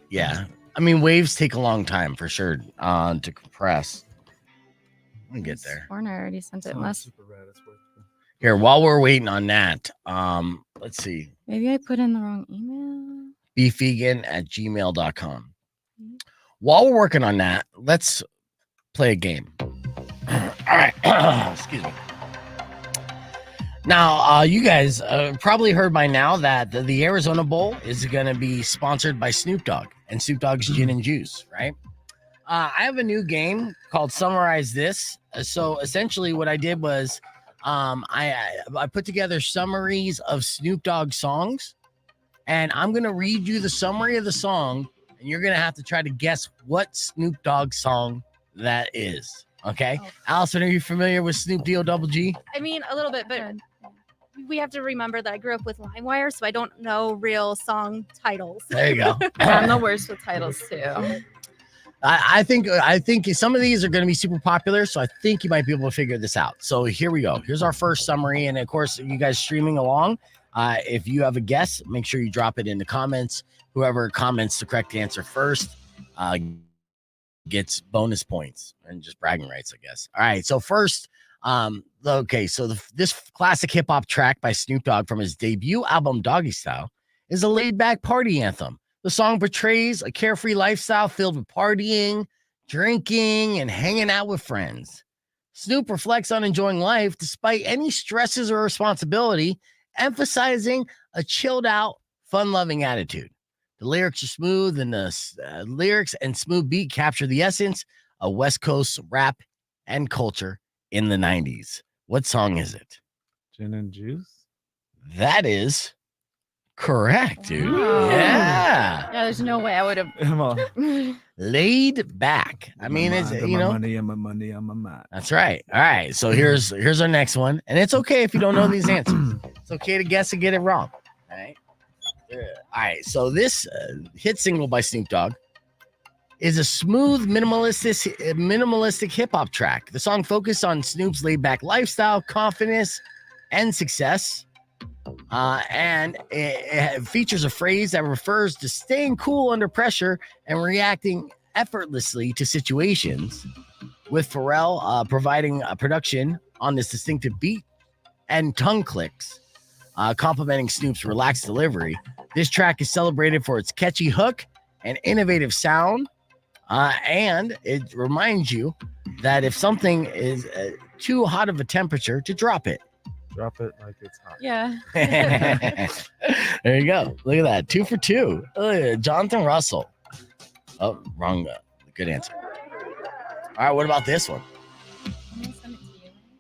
[SPEAKER 1] Yeah. I mean, waves take a long time for sure to compress. Let me get there.
[SPEAKER 4] Warner already sent it. Unless
[SPEAKER 1] here, while we're waiting on that, let's see.
[SPEAKER 4] Maybe I put in the wrong email.
[SPEAKER 1] beefvegan@gmail.com. While we're working on that, let's play a game. All right. Excuse me. Now, you guys probably heard by now that the Arizona Bowl is going to be sponsored by Snoop Dogg and Snoop Dogg's Gin and Juice, right? I have a new game called Summarize This. So essentially what I did was I put together summaries of Snoop Dogg songs, and I'm going to read you the summary of the song, and you're going to have to try to guess what Snoop Dogg song that is. Okay? Oh. Allison, are you familiar with Snoop D-O-double-G?
[SPEAKER 2] I mean, a little bit, but we have to remember that I grew up with LimeWire, so I don't know real song titles.
[SPEAKER 1] There you go.
[SPEAKER 4] I'm the worst with titles too.
[SPEAKER 1] I think some of these are going to be super popular, so I think you might be able to figure this out. So here we go. Here's our first summary, and of course, you guys streaming along, if you have a guess, make sure you drop it in the comments. Whoever comments the correct answer first gets bonus points and just bragging rights, I guess. All right, so first, okay, so this classic hip hop track by Snoop Dogg from his debut album Doggy Style is a laid-back party anthem. The song portrays a carefree lifestyle filled with partying, drinking, and hanging out with friends. Snoop reflects on enjoying life despite any stresses or responsibility, emphasizing a chilled-out, fun-loving attitude. The lyrics are smooth, and the lyrics and smooth beat capture the essence of West Coast rap and culture in the 90s. What song is it?
[SPEAKER 3] Gin and Juice?
[SPEAKER 1] That is correct, dude.
[SPEAKER 4] Wow.
[SPEAKER 1] Yeah.
[SPEAKER 4] Yeah, there's no way I would have.
[SPEAKER 1] Laid back. I mean, it's, you know.
[SPEAKER 3] Money, I'm a money, I'm a mind.
[SPEAKER 1] That's right. All right. So here's our next one. And it's okay if you don't know these answers. It's okay to guess and get it wrong. All right. All right. So this hit single by Snoop Dogg is a smooth, minimalistic hip hop track. The song focused on Snoop's laid back lifestyle, confidence, and success. And it features a phrase that refers to staying cool under pressure and reacting effortlessly to situations, with Pharrell providing a production on this distinctive beat and tongue clicks, complementing Snoop's relaxed delivery. This track is celebrated for its catchy hook and innovative sound, and it reminds you that if something is too hot of a temperature, to drop it.
[SPEAKER 3] Drop it like it's hot.
[SPEAKER 4] Yeah.
[SPEAKER 1] There you go. Look at that. 2 for 2. Jonathan Russell. Oh, wrong. Good answer. All right. What about this one?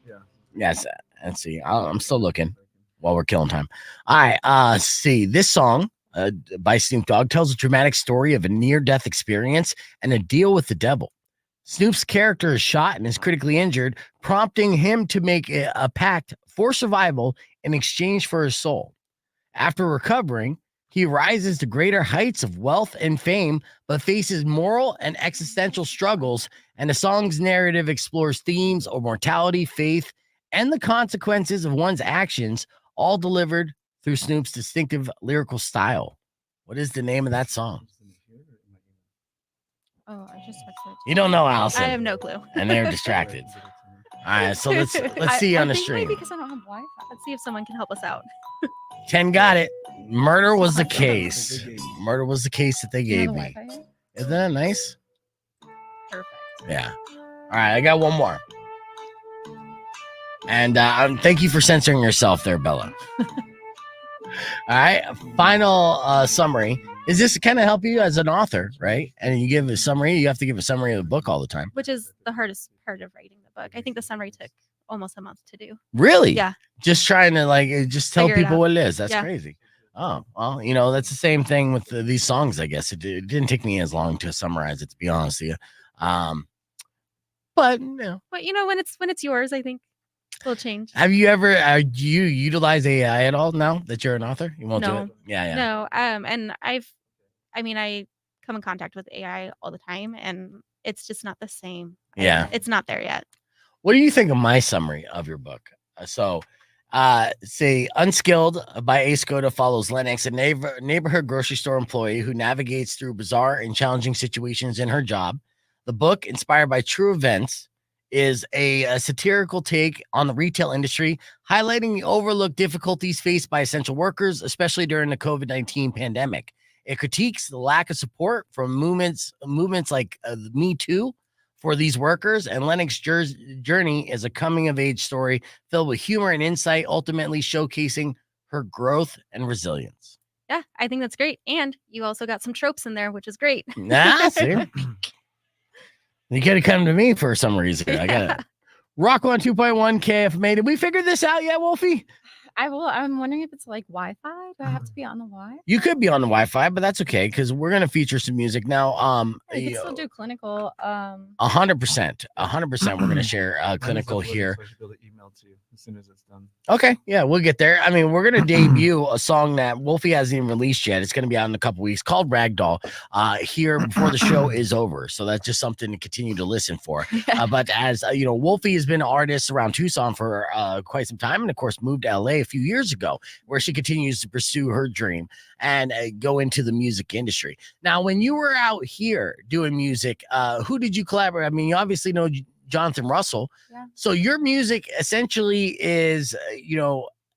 [SPEAKER 3] Yeah.
[SPEAKER 1] Yes. Let's see. I'm still looking while we're killing time. All right. See, this song by Snoop Dogg tells a dramatic story of a near-death experience and a deal with the devil. Snoop's character is shot and is critically injured, prompting him to make a pact for survival in exchange for his soul. After recovering, he rises to greater heights of wealth and fame, but faces moral and existential struggles, and the song's narrative explores themes of mortality, faith, and the consequences of one's actions, all delivered through Snoop's distinctive lyrical style. What is the name of that song?
[SPEAKER 4] Oh, I just texted it.
[SPEAKER 1] You don't know, Allison.
[SPEAKER 2] I have no clue.
[SPEAKER 1] And they're distracted. All right, so let's see on the stream.
[SPEAKER 4] Because I don't have Wi-Fi.
[SPEAKER 2] Let's see if someone can help us out.
[SPEAKER 1] 10 got it. Murder was the case. Murder was the case that they gave me. Isn't that nice?
[SPEAKER 2] Perfect.
[SPEAKER 1] Yeah. All right, I got one more. And thank you for censoring yourself there, Bella. All right, final summary. Is this kind of help you as an author, right? And you give a summary. You have to give a summary of the book all the time.
[SPEAKER 2] Which is the hardest part of writing the book. I think the summary took almost a month to do.
[SPEAKER 1] Really?
[SPEAKER 2] Yeah.
[SPEAKER 1] Just trying to just tell people what it is. That's
[SPEAKER 2] yeah.
[SPEAKER 1] crazy. Oh, well, that's the same thing with these songs, I guess. It didn't take me as long to summarize it, to be honest with you. But,
[SPEAKER 2] when it's yours, I think it'll change.
[SPEAKER 1] Have you ever, do you utilize AI at all now that you're an author? You won't do it? Yeah.
[SPEAKER 2] No. And I come in contact with AI all the time, and it's just not the same.
[SPEAKER 1] Yeah.
[SPEAKER 2] It's not there yet.
[SPEAKER 1] What do you think of my summary of your book? Say Unskilled by Skoda follows Lennox, a neighborhood grocery store employee who navigates through bizarre and challenging situations in her job. The book, inspired by true events, is a satirical take on the retail industry, highlighting the overlooked difficulties faced by essential workers, especially during the COVID-19 pandemic. It critiques the lack of support from movements like Me Too for these workers, and Lennox's journey is a coming-of-age story filled with humor and insight, ultimately showcasing her growth and resilience.
[SPEAKER 2] Yeah, I think that's great. And you also got some tropes in there, which is great.
[SPEAKER 1] See? You got to come to me for some reason. I got it. Rock 1 2.1 KFMA. Did we figure this out yet, Wolfie?
[SPEAKER 4] I'm wondering if it's like Wi-Fi. Do I have to be on the Wi?
[SPEAKER 1] You could be on the Wi-Fi, but that's okay because we're gonna feature some music now.
[SPEAKER 4] You can still do clinical.
[SPEAKER 1] 100%. We're gonna share clinical here.
[SPEAKER 3] So I should be able to email to you as soon as it's done.
[SPEAKER 1] Okay, yeah, we'll get there. I mean, we're gonna debut a song that Wolfie hasn't even released yet. It's gonna be out in a couple weeks, called Ragdoll. Here before the show is over, so that's just something to continue to listen for. But as you know, Wolfie has been an artist around Tucson for quite some time, and of course moved to LA a few years ago, where she continues to pursue her dream and go into the music industry. Now, when you were out here doing music, who did you collaborate? I mean, you obviously know Jonathan Russell. Yeah. So your music essentially is,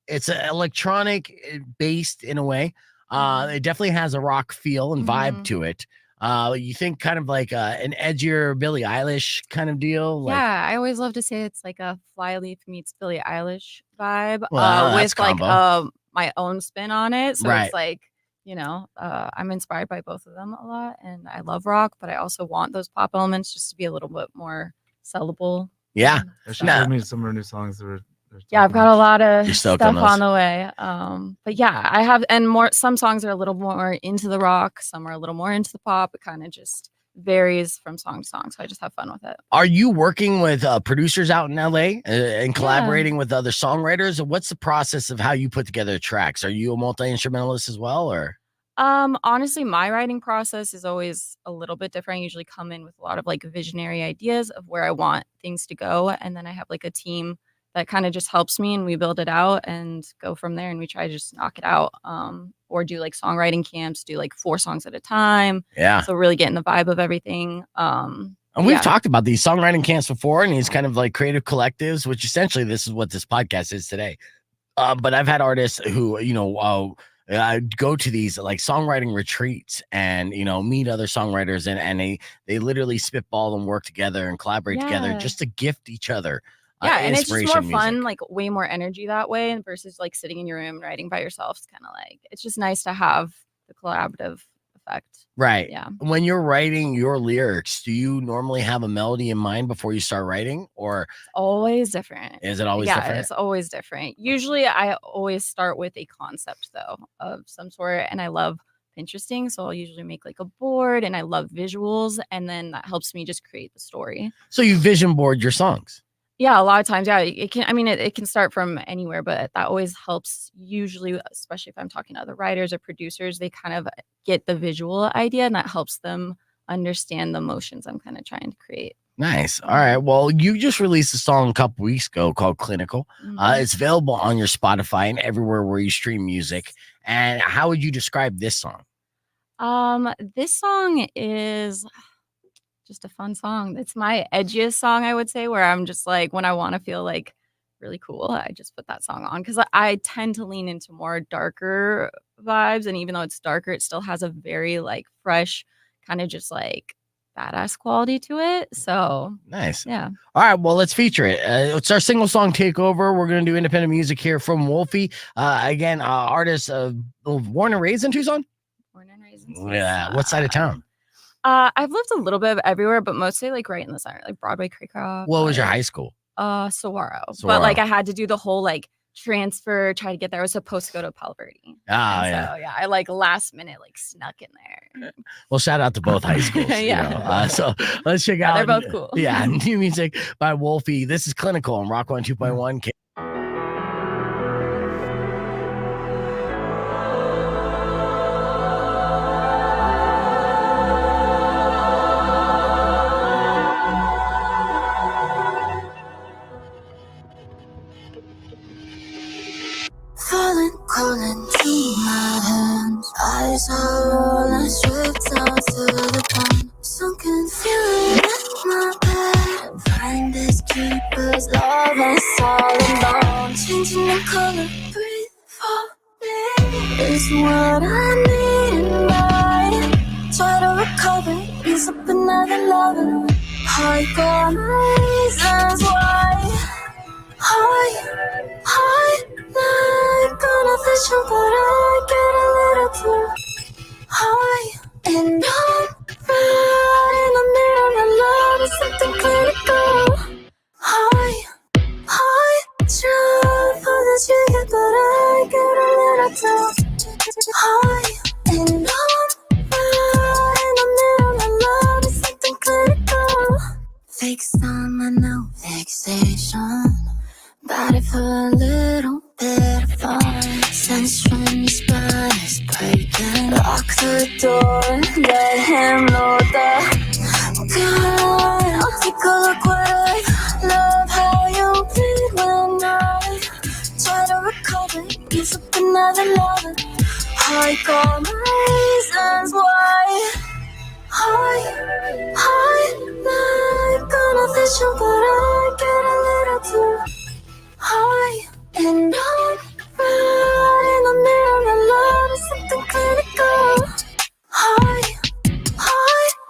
[SPEAKER 1] it's electronic based in a way. It definitely has a rock feel and vibe to it. You think kind of like an edgier Billie Eilish kind of deal?
[SPEAKER 4] Yeah, I always love to say it's like a Flyleaf meets Billie Eilish vibe with like my own spin on it. So it's like, I'm inspired by both of them a lot, and I love rock, but I also want those pop elements just to be a little bit more sellable.
[SPEAKER 1] Yeah.
[SPEAKER 3] She showed me some of her new songs that were.
[SPEAKER 4] Yeah, I've got a lot of stuff on the way. But yeah, I have, and some songs are a little more into the rock, some are a little more into the pop. It kind of just varies from song to song. So I just have fun with it.
[SPEAKER 1] Are you working with producers out in LA and collaborating with other songwriters? What's the process of how you put together tracks? Are you a multi-instrumentalist as well, or?
[SPEAKER 4] Honestly, my writing process is always a little bit different. I usually come in with a lot of like visionary ideas of where I want things to go. And then I have like a team that kind of just helps me, and we build it out and go from there, and we try to just knock it out, or do like songwriting camps, do like 4 songs at a time.
[SPEAKER 1] Yeah.
[SPEAKER 4] So really getting the vibe of everything.
[SPEAKER 1] And we've talked about these songwriting camps before, and these kind of like creative collectives, which essentially this is what this podcast is today. But I've had artists who, I go to these like songwriting retreats and, meet other songwriters, and they literally spitball and work together and collaborate together just to gift each other.
[SPEAKER 4] Yeah, and it's just more fun, like way more energy that way versus like sitting in your room writing by yourself. It's kind of like, it's just nice to have the collaborative effect.
[SPEAKER 1] Right.
[SPEAKER 4] Yeah.
[SPEAKER 1] When you're writing your lyrics, do you normally have a melody in mind before you start writing, or?
[SPEAKER 4] It's always different.
[SPEAKER 1] Is it always different?
[SPEAKER 4] Yeah, it's always different. Usually I always start with a concept though of some sort, and I love Pinteresting, so I'll usually make like a board, and I love visuals, and then that helps me just create the story.
[SPEAKER 1] So you vision board your songs?
[SPEAKER 4] Yeah, a lot of times, yeah, it can. I mean, it can start from anywhere, but that always helps. Usually, especially if I'm talking to other writers or producers, they kind of get the visual idea, and that helps them understand the emotions I'm kind of trying to create.
[SPEAKER 1] Nice. All right. Well, you just released a song a couple weeks ago called Clinical. It's available on your Spotify and everywhere where you stream music. And how would you describe this song?
[SPEAKER 4] This song is just a fun song. It's my edgiest song, I would say, where I'm just like, when I want to feel like really cool, I just put that song on, because I tend to lean into more darker vibes, and even though it's darker, it still has a very like fresh kind of just like badass quality to it. So
[SPEAKER 1] nice.
[SPEAKER 4] Yeah.
[SPEAKER 1] All right, well, let's feature it. It's our single song takeover. We're going to do independent music here from Wolfy. Again, artist born and raised in Tucson.
[SPEAKER 4] Born and raised in Tucson.
[SPEAKER 1] Yeah. What side of town?
[SPEAKER 4] I've lived a little bit of everywhere, but mostly like right in the center, like Broadway, Craycroft.
[SPEAKER 1] What was your high school?
[SPEAKER 4] Saguaro. But like I had to do the whole like transfer, try to get there. I was supposed to go to Palo Verde.
[SPEAKER 1] Yeah.
[SPEAKER 4] So yeah, I like last minute like snuck in there.
[SPEAKER 1] Well, shout out to both high schools.
[SPEAKER 4] Yeah.
[SPEAKER 1] So let's check out.
[SPEAKER 4] They're both cool.
[SPEAKER 1] Yeah, new music by Wolfy. This is Clinical on Rock 1 2.1.
[SPEAKER 5] my hands, eyes are rolling, stripped down to the bone. Sunken feeling in my bed. Find this keeper's love and soul and bone. Changing the color, breathe for me. Is what I need in life. Try to recover, use up another lover. I got my reasons why. Not gonna fish you, but I get a little too high. And I'm right in the middle of love is something critical. Try for the trigger, but I get a little too high. And I'm right in the middle of love is something critical. Fixed on my no fixation. Body for a little bit of fun. Sense when your spine is breaking. Lock the door, let him know the gun. I'll take a look what I love how you bleed when I try to recover. Use up another lover. I got my reasons why. Not gonna fish you, but I get a little too high. And I'm right in the middle of love is something critical.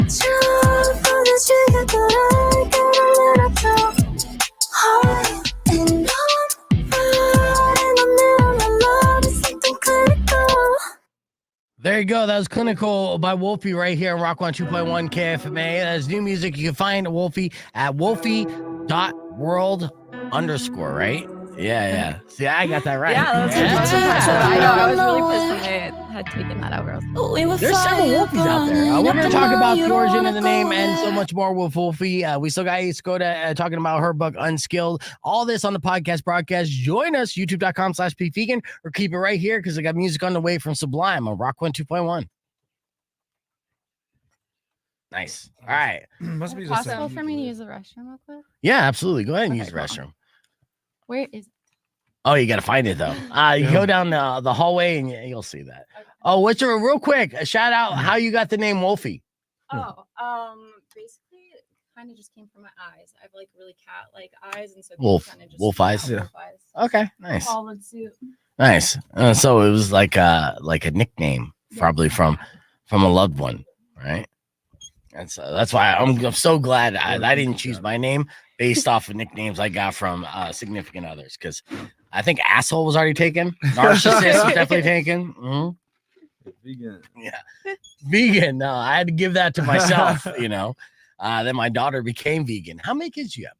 [SPEAKER 5] Try for the trigger, but I get a little too high. And I'm right in the middle of love is something critical.
[SPEAKER 1] There you go. That was Clinical by Wolfy right here on Rock 102.1 KFMA. That's new music. You can find Wolfy at wolfy.world_, right? Yeah. See, I got that right.
[SPEAKER 4] Yeah, that's I know. I was really pissed when they had taken that out.
[SPEAKER 1] There's several Wolfies out there. We're going to talk about the origin of the name and so much more with Wolfy. We still got Skoda talking about her book, Unskilled. All this on the podcast broadcast. Join us, youtube.com/pvegan, or keep it right here because I got music on the way from Sublime on Rock 102.1. Nice. All right.
[SPEAKER 3] Must be
[SPEAKER 4] possible for me to use the restroom real quick?
[SPEAKER 1] Yeah, absolutely. Go ahead and use the restroom.
[SPEAKER 4] Where is it?
[SPEAKER 1] Oh, you got to find it, though. You go down the hallway and you'll see that. Oh, what's your real quick a shout out how you got the name Wolfy?
[SPEAKER 4] Oh, basically it kind of just came from my eyes. I have like really cat like eyes, and so
[SPEAKER 1] wolf eyes.
[SPEAKER 3] Yeah.
[SPEAKER 1] Okay, nice.
[SPEAKER 4] Solid suit.
[SPEAKER 1] Nice. So it was like a nickname, probably from a loved one, right? And so that's why I'm so glad I didn't choose my name based off of nicknames I got from significant others, because I think asshole was already taken. Narcissist was definitely taken. Mm-hmm.
[SPEAKER 3] Vegan.
[SPEAKER 1] Yeah. Vegan. No, I had to give that to myself, Then my daughter became vegan. How many kids do you have?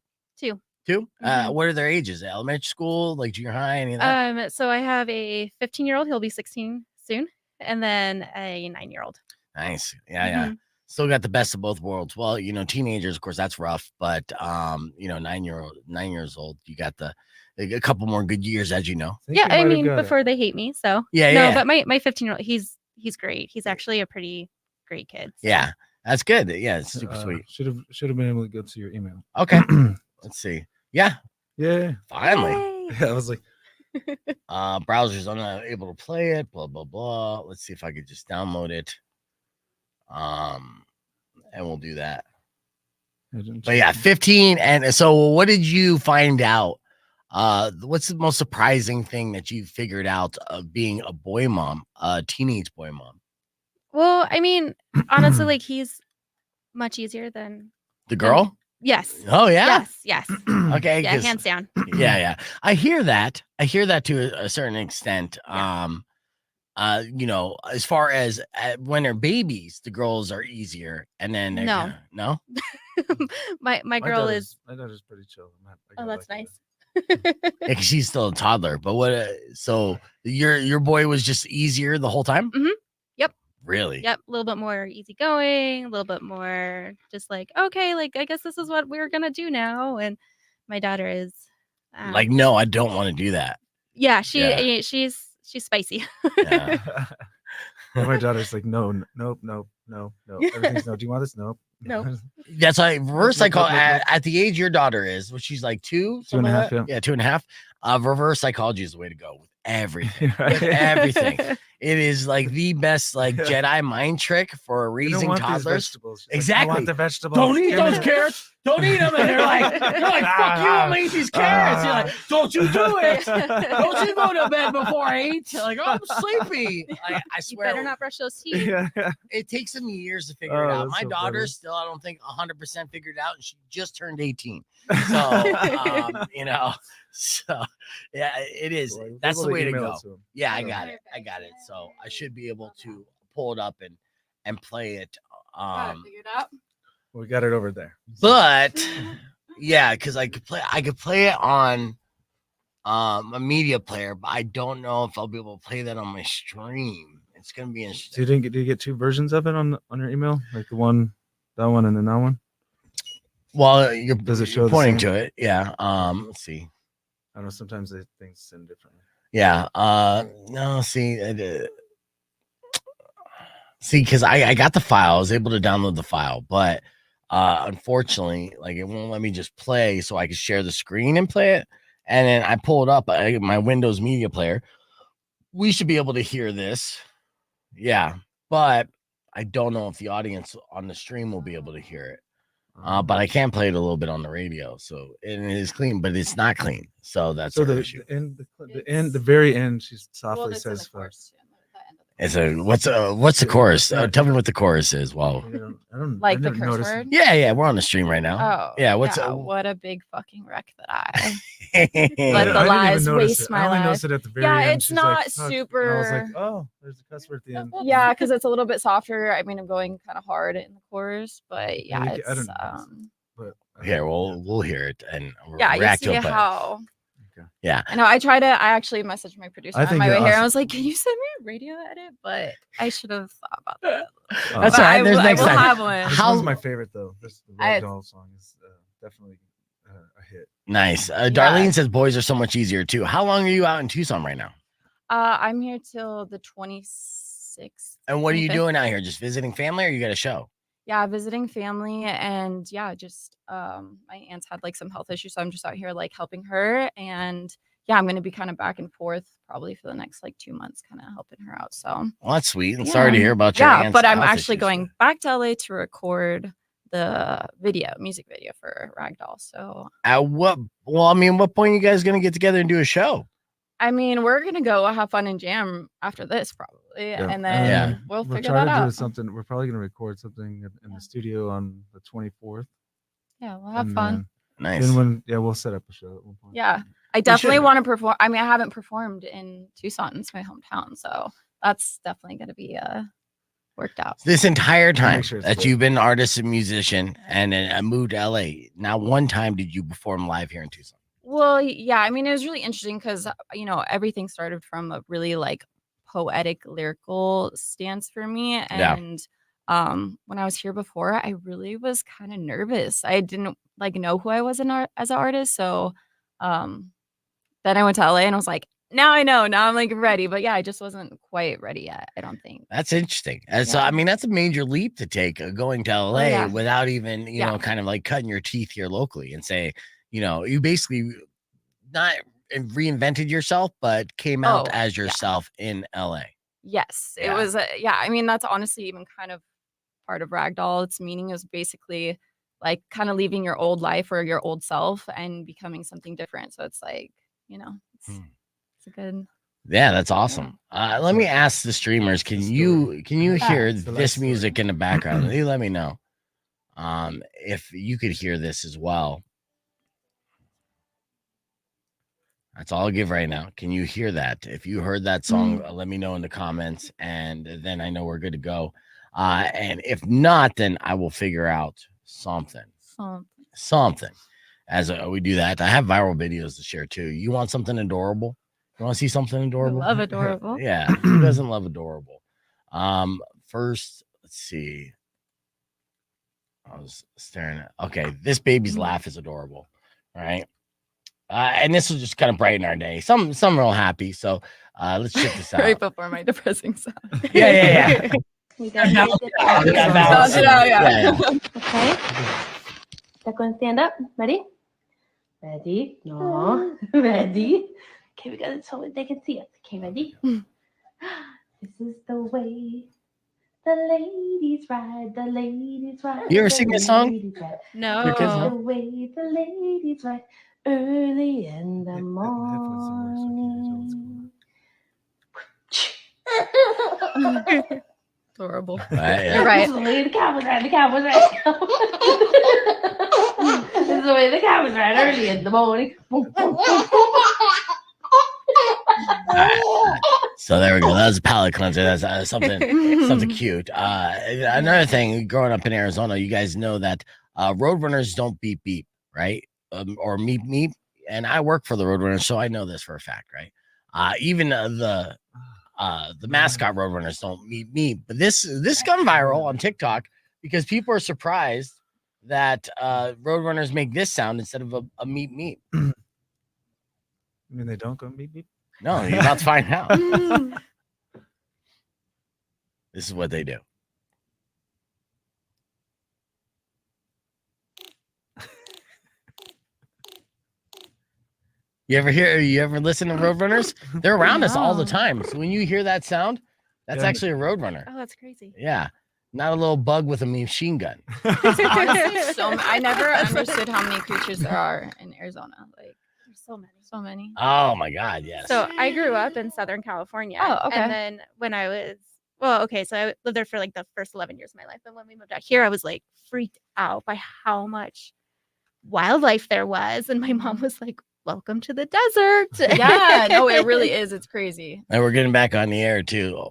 [SPEAKER 1] 2.
[SPEAKER 2] Mm-hmm.
[SPEAKER 1] What are their ages? Elementary school, like junior high, any of that?
[SPEAKER 2] So I have a 15-year-old. He'll be 16 soon. And then a 9-year-old.
[SPEAKER 1] Nice. Yeah. Still got the best of both worlds. Well, teenagers, of course, that's rough. But 9 years old, you got a couple more good years, as you know.
[SPEAKER 2] Yeah, I mean, before they hate me. So
[SPEAKER 1] yeah.
[SPEAKER 2] But my 15-year-old, he's great. He's actually a pretty great kid. So.
[SPEAKER 1] Yeah, that's good. Yeah, it's super sweet.
[SPEAKER 3] Should have been able to go to your email.
[SPEAKER 1] Okay. Let's see. Yeah. Finally.
[SPEAKER 2] Yay.
[SPEAKER 3] Yeah, I was like,
[SPEAKER 1] browser's unable to play it. Blah blah blah. Let's see if I could just download it. And we'll do that. But yeah, 15. And so what did you find out? What's the most surprising thing that you figured out of being a boy mom, a teenage boy mom?
[SPEAKER 2] Well, I mean, honestly, like he's much easier than
[SPEAKER 1] the girl.
[SPEAKER 2] Yes.
[SPEAKER 1] Oh yeah.
[SPEAKER 2] Yes.
[SPEAKER 1] Okay.
[SPEAKER 2] Yeah, hands down.
[SPEAKER 1] Yeah. I hear that to a certain extent. As far as when they're babies, the girls are easier, and then no.
[SPEAKER 2] my girl is.
[SPEAKER 3] My daughter's pretty chill.
[SPEAKER 2] Oh, that's nice.
[SPEAKER 1] Yeah, she's still a toddler. But what? So your boy was just easier the whole time?
[SPEAKER 2] Mm-hmm. Yep.
[SPEAKER 1] Really?
[SPEAKER 2] Yep. A little bit more easygoing. A little bit more just like, okay, like I guess this is what we're gonna do now. And my daughter is
[SPEAKER 1] like, no, I don't want to do that.
[SPEAKER 2] Yeah, she's spicy.
[SPEAKER 3] Yeah. My daughter's like, no. Everything's no. Do you want this? Nope.
[SPEAKER 2] No.
[SPEAKER 1] That's like reverse psychology. At the age your daughter is, which she's like 2,
[SPEAKER 3] 2.5.
[SPEAKER 1] Yeah, 2.5. Reverse psychology is the way to go with everything. With everything. It is like the best like Jedi mind trick for raising toddlers. Exactly.
[SPEAKER 3] Like, I want the vegetables.
[SPEAKER 1] Don't eat those carrots. Don't eat them. And you're like, fuck you, I'm gonna eat these carrots. You're like, don't you do it. Don't you go to bed before 8. You're like, oh, I'm sleepy. I swear.
[SPEAKER 2] You better not brush those teeth.
[SPEAKER 1] It takes them years to figure it out. My daughter still, I don't think 100% figured it out, and she just turned 18. So, you know, so yeah, it is.
[SPEAKER 3] Boy,
[SPEAKER 1] that's the way to go. Yeah, I got it. So I should be able to pull it up and play it.
[SPEAKER 2] Figure it out.
[SPEAKER 3] We got it over there.
[SPEAKER 1] But yeah, because I could play it on a media player, but I don't know if I'll be able to play that on my stream. It's gonna be interesting.
[SPEAKER 3] So did you get 2 versions of it on your email? Like that one, and then that one?
[SPEAKER 1] Well, you're pointing to it. Yeah. Let's see.
[SPEAKER 3] I know sometimes things send differently.
[SPEAKER 1] Yeah. No, see, because I got the file. I was able to download the file, but unfortunately, like it won't let me just play so I can share the screen and play it. And then I pull it up my Windows media player. We should be able to hear this. Yeah. But I don't know if the audience on the stream will be able to hear it. But I can play it a little bit on the radio, so it is clean, but it's not clean. So that's the issue.
[SPEAKER 3] The very end, she softly says,
[SPEAKER 1] "It's what's the chorus? Tell me what the chorus is." Well,
[SPEAKER 4] I don't like the curse word.
[SPEAKER 1] Yeah, we're on the stream right now.
[SPEAKER 4] Oh,
[SPEAKER 1] yeah.
[SPEAKER 4] What a big fucking wreck that I let the lies waste my life.
[SPEAKER 3] It at the very end.
[SPEAKER 4] It's not super.
[SPEAKER 3] I was like, oh, there's a cuss word at the end.
[SPEAKER 4] Yeah, because it's a little bit softer. I mean, I'm going kind of hard in the chorus, but yeah, it's
[SPEAKER 1] here, we'll hear it and
[SPEAKER 4] react to it. How?
[SPEAKER 1] Yeah,
[SPEAKER 4] I know. I actually messaged my producer on my way here. I was like, "Can you send me a radio edit?" But I should have thought about that.
[SPEAKER 1] That's all right. There's next time.
[SPEAKER 4] Have one.
[SPEAKER 3] This one's my favorite though. The Ragdoll song is definitely a hit.
[SPEAKER 1] Nice. Darlene says boys are so much easier too. How long are you out in Tucson right now?
[SPEAKER 4] I'm here till the 26th.
[SPEAKER 1] And what 25th. Are you doing out here? Just visiting family, or you got a show?
[SPEAKER 4] Yeah, visiting family, and just my aunt's had like some health issues, so I'm just out here like helping her, and I'm gonna be kind of back and forth probably for the next like 2 months, kind of helping her out. So
[SPEAKER 1] well, that's sweet. I'm sorry to hear about your aunt's
[SPEAKER 4] but I'm
[SPEAKER 1] health
[SPEAKER 4] actually
[SPEAKER 1] issues,
[SPEAKER 4] going back to LA to record the music video for Ragdoll. So
[SPEAKER 1] at what point are you guys gonna get together and do a show?
[SPEAKER 4] I mean, we're gonna go have fun and jam after this probably, and then we'll figure that out.
[SPEAKER 3] We're probably gonna record something in the studio on the 24th.
[SPEAKER 4] Yeah, we'll have fun.
[SPEAKER 1] Nice.
[SPEAKER 3] And we'll set up a show at one point.
[SPEAKER 4] Yeah, I definitely want to perform. I mean, I haven't performed in Tucson. It's my hometown, so that's definitely gonna be worked out.
[SPEAKER 1] This entire time that you've been an artist and musician, and then moved to LA. Not one time did you perform live here in Tucson.
[SPEAKER 4] Well, yeah, I mean, it was really interesting because, everything started from a really like poetic, lyrical stance for me. And when I was here before, I really was kind of nervous. I didn't like know who I was as an artist. So then I went to LA and I was like, now I know. Now I'm like ready. But yeah, I just wasn't quite ready yet, I don't think.
[SPEAKER 1] That's interesting. And so, I mean, that's a major leap to take going to LA without even, you know, kind of like cutting your teeth here locally and say, you basically not reinvented yourself, but came out as yourself in LA.
[SPEAKER 4] Yes, it was. I mean, that's honestly even kind of part of Ragdoll. Its meaning is basically like kind of leaving your old life or your old self and becoming something different. So it's like, it's a good.
[SPEAKER 1] Yeah, that's awesome. Let me ask the streamers, can you hear this music in the background? You let me know if you could hear this as well. That's all I'll give right now. Can you hear that? If you heard that song, let me know in the comments, and then I know we're good to go. And if not, then I will figure out something. As we do that, I have viral videos to share too. You want something adorable? You want to see something adorable?
[SPEAKER 4] I love adorable.
[SPEAKER 1] Yeah, who doesn't love adorable? First, let's see. I was staring at. Okay, this baby's laugh is adorable. All right. And this will just kind of brighten our day. Some real happy. So let's check this out.
[SPEAKER 4] Right before my depressing song.
[SPEAKER 1] Yeah.
[SPEAKER 5] We got balance.
[SPEAKER 4] Yeah.
[SPEAKER 5] Okay. Está con stand up. Ready? Ready? No. Ready?
[SPEAKER 6] Okay, we got it so they can see us. Okay, ready? This is the way the ladies ride. The ladies ride.
[SPEAKER 1] You ever sing this song?
[SPEAKER 2] No.
[SPEAKER 6] This is the way the ladies ride early in the morning.
[SPEAKER 4] Adorable.
[SPEAKER 1] Yeah.
[SPEAKER 4] You're right.
[SPEAKER 6] This is the way the cowboys ride. The cowboys ride. This is the way the cowboys ride early in the morning.
[SPEAKER 1] So there we go. That was a palate cleanser. That's something cute. Another thing, growing up in Arizona, you guys know that roadrunners don't beep beep, right? Or meep meep. And I work for the roadrunners, so I know this for a fact, right? Even the mascot roadrunners don't meep meep. But this gone viral on TikTok because people are surprised that roadrunners make this sound instead of a meep meep.
[SPEAKER 3] I mean, they don't go beep beep.
[SPEAKER 1] No, you're about to find out. This is what they do. You ever listen to roadrunners? They're around us all the time. So when you hear that sound, that's actually a roadrunner.
[SPEAKER 2] Oh, that's crazy.
[SPEAKER 1] Yeah. Not a little bug with a machine gun.
[SPEAKER 4] Honestly, I never understood how many creatures there are in Arizona. Like,
[SPEAKER 2] There's so many.
[SPEAKER 4] so many.
[SPEAKER 1] Oh my God, yes.
[SPEAKER 2] So I grew up in Southern California.
[SPEAKER 4] Oh, okay.
[SPEAKER 2] And then when I was, so I lived there for like the first 11 years of my life. And when we moved out here, I was like freaked out by how much wildlife there was. And my mom was like, welcome to the desert.
[SPEAKER 4] Yeah, no, it really is. It's crazy.
[SPEAKER 1] And we're getting back on the air too.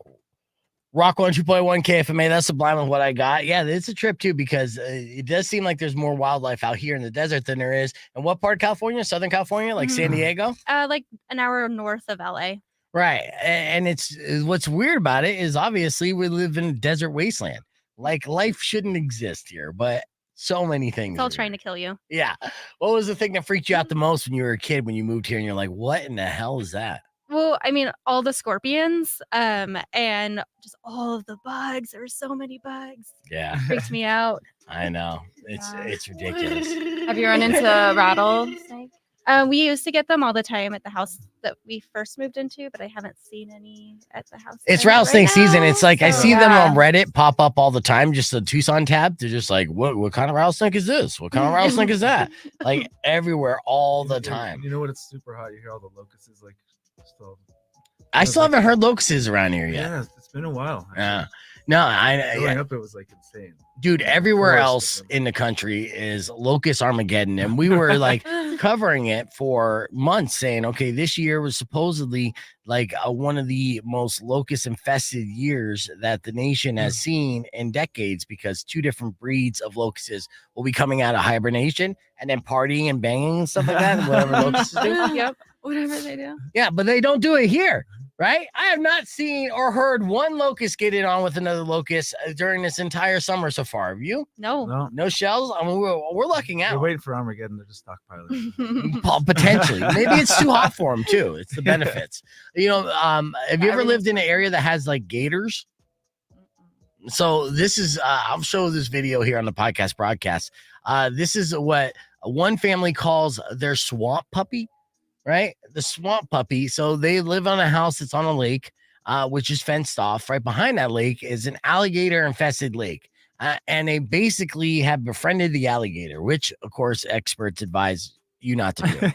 [SPEAKER 1] Rock 102.1 KFMA. That's Sublime with what I got. Yeah, it's a trip too because it does seem like there's more wildlife out here in the desert than there is. And what part of California? Southern California, like San Diego?
[SPEAKER 2] Like an hour north of LA.
[SPEAKER 1] Right. And it's what's weird about it is obviously we live in a desert wasteland. Like life shouldn't exist here, but so many things.
[SPEAKER 2] It's all trying to kill you.
[SPEAKER 1] Yeah. What was the thing that freaked you out the most when you were a kid when you moved here and you're like, what in the hell is that?
[SPEAKER 2] Well, I mean, all the scorpions, and just all of the bugs. There were so many bugs.
[SPEAKER 1] Yeah.
[SPEAKER 2] Freaked me out.
[SPEAKER 1] I know. It's ridiculous.
[SPEAKER 4] Have you run into rattlesnake?
[SPEAKER 2] We used to get them all the time at the house that we first moved into, but I haven't seen any at the house.
[SPEAKER 1] It's
[SPEAKER 2] I'm at
[SPEAKER 1] rattlesnake
[SPEAKER 2] right
[SPEAKER 1] season.
[SPEAKER 2] now,
[SPEAKER 1] It's like I
[SPEAKER 2] so-
[SPEAKER 1] see them on Reddit pop up all the time, just the Tucson tab. They're just like, what kind of rattlesnake is this? What kind of rattlesnake is that? Like everywhere all the time.
[SPEAKER 3] You know what? It's super hot. You hear all the locusts like still.
[SPEAKER 1] I still haven't heard locusts around here yet.
[SPEAKER 3] Yeah, it's been a while.
[SPEAKER 1] Yeah. No,
[SPEAKER 3] Growing up, it was like insane.
[SPEAKER 1] Dude, everywhere
[SPEAKER 3] Forest
[SPEAKER 1] else
[SPEAKER 3] of them.
[SPEAKER 1] in the country is locust Armageddon. And we were like covering it for months saying, okay, this year was supposedly like one of the most locust infested years that the nation has seen in decades because two different breeds of locusts will be coming out of hibernation and then partying and banging and stuff like that. And whatever locusts do.
[SPEAKER 2] Yep.
[SPEAKER 4] Whatever they do.
[SPEAKER 1] Yeah, but they don't do it here. Right? I have not seen or heard one locust get it on with another locust during this entire summer so far. Have you?
[SPEAKER 2] No.
[SPEAKER 1] No shells? I mean, we're lucking
[SPEAKER 3] We're
[SPEAKER 1] out.
[SPEAKER 3] waiting for Armageddon. They're just stockpiling.
[SPEAKER 1] Potentially. Maybe it's too hot for them, too. It's the benefits. You know, have you ever lived in an area that has like gators? So this is, I'll show this video here on the podcast broadcast. This is what one family calls their swamp puppy. Right? The swamp puppy. So they live on a house that's on a lake, which is fenced off. Right behind that lake is an alligator infested lake. And they basically have befriended the alligator, which of course experts advise you not to do.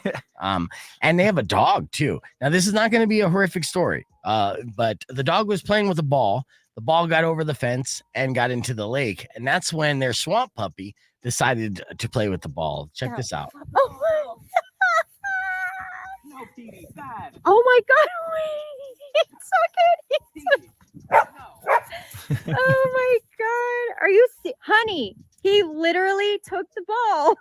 [SPEAKER 1] And they have a dog too. Now, this is not going to be a horrific story. But the dog was playing with a ball. The ball got over the fence and got into the lake. And that's when their swamp puppy decided to play with the ball. Check this out.
[SPEAKER 4] Oh my god, it's so good.
[SPEAKER 7] Oh my god. Are you honey? He literally took the ball.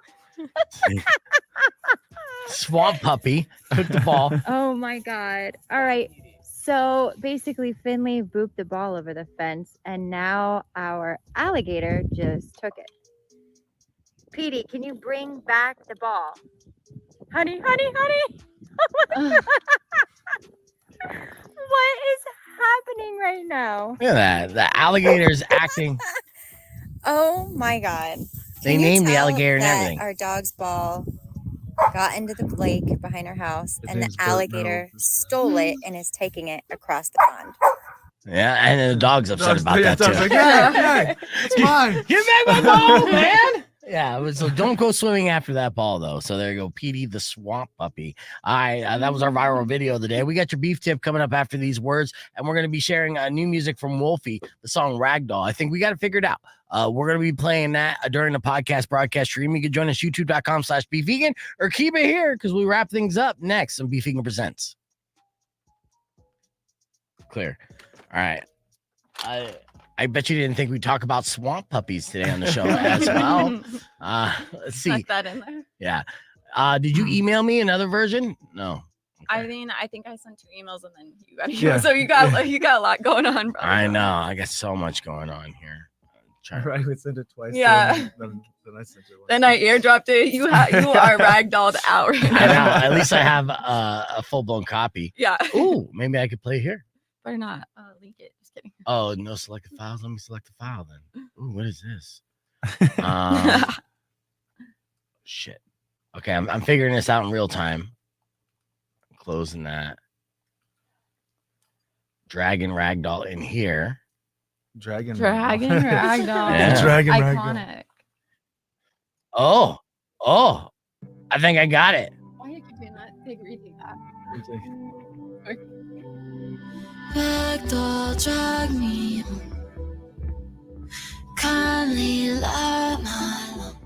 [SPEAKER 1] Swamp puppy took the ball.
[SPEAKER 7] Oh my god. All right. So basically Finley booped the ball over the fence and now our alligator just took it. Petey, can you bring back the ball? Honey. What is happening right now?
[SPEAKER 1] Look at that. The alligator's acting.
[SPEAKER 8] Oh my god.
[SPEAKER 1] They
[SPEAKER 8] Can you
[SPEAKER 1] named the
[SPEAKER 8] tell
[SPEAKER 1] alligator and
[SPEAKER 8] that
[SPEAKER 1] everything.
[SPEAKER 8] Our dog's ball
[SPEAKER 7] got into the lake behind our house,
[SPEAKER 3] His
[SPEAKER 7] and the
[SPEAKER 3] name's Bert
[SPEAKER 7] alligator
[SPEAKER 3] Mills.
[SPEAKER 7] stole it and is taking it across the pond.
[SPEAKER 1] Yeah, and the dog's upset about that
[SPEAKER 3] Dog's
[SPEAKER 1] too.
[SPEAKER 3] like, yeah, it's mine.
[SPEAKER 1] Give back my ball, man. Yeah, so don't go swimming after that ball, though. So there you go, Petey the swamp puppy. All right, that was our viral video of the day. We got your beef tip coming up after these words, and we're going to be sharing new music from Wolfy, the song Ragdoll. I think we got it figured out. We're going to be playing that during the podcast broadcast stream. You can join us, youtube.com/beefvegan, or keep it here because we wrap things up next on Beef Vegan Presents. Clear. All right. I bet you didn't think we'd talk about swamp puppies today on the show as well. Let's see.
[SPEAKER 4] Put that in there.
[SPEAKER 1] Yeah. Did you email me another version? No.
[SPEAKER 4] I mean, I think I sent 2 emails and then you got email. So you got a lot going on, brother.
[SPEAKER 1] I know. I got so much going on here.
[SPEAKER 3] Right, we sent it twice.
[SPEAKER 4] Yeah.
[SPEAKER 3] Then I sent it once.
[SPEAKER 4] Then I airdropped it. You are ragdolled out right now.
[SPEAKER 1] I know. At least I have a full-blown copy.
[SPEAKER 4] Yeah.
[SPEAKER 1] Ooh, maybe I could play here.
[SPEAKER 4] Better not leak it. Just kidding.
[SPEAKER 1] Oh, no selected files. Let me select the file then. Ooh, what is this? Shit. Okay, I'm figuring this out in real time. I'm closing that. Dragging Ragdoll in here.
[SPEAKER 3] Dragon
[SPEAKER 4] Ragdoll.
[SPEAKER 1] Yeah.
[SPEAKER 3] Dragon
[SPEAKER 4] Iconic.
[SPEAKER 1] Oh, I think I got it.
[SPEAKER 4] Why do you keep doing that? Rethink that.
[SPEAKER 5] Ragdoll, drag me home. Kindly light my lamp.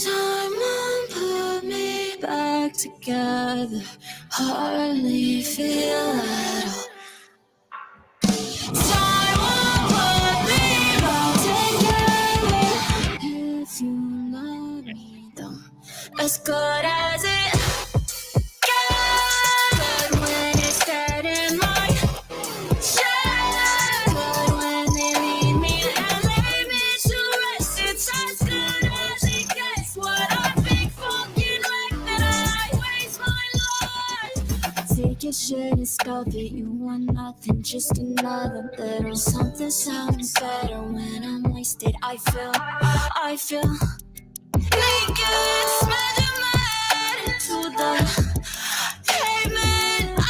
[SPEAKER 5] Time won't put me back together. Hardly feel at all. Time won't put me back together. If you let me down, as good as it gets. Good when it's dead in my chest. Good when they leave me and lay me to rest. It's as good as it gets. What a big fucking wreck that I waste my life. Take your shit and stuff it. You want nothing, just another little something. Sounds better when I'm wasted. I feel naked, smearing my head to the pavement. I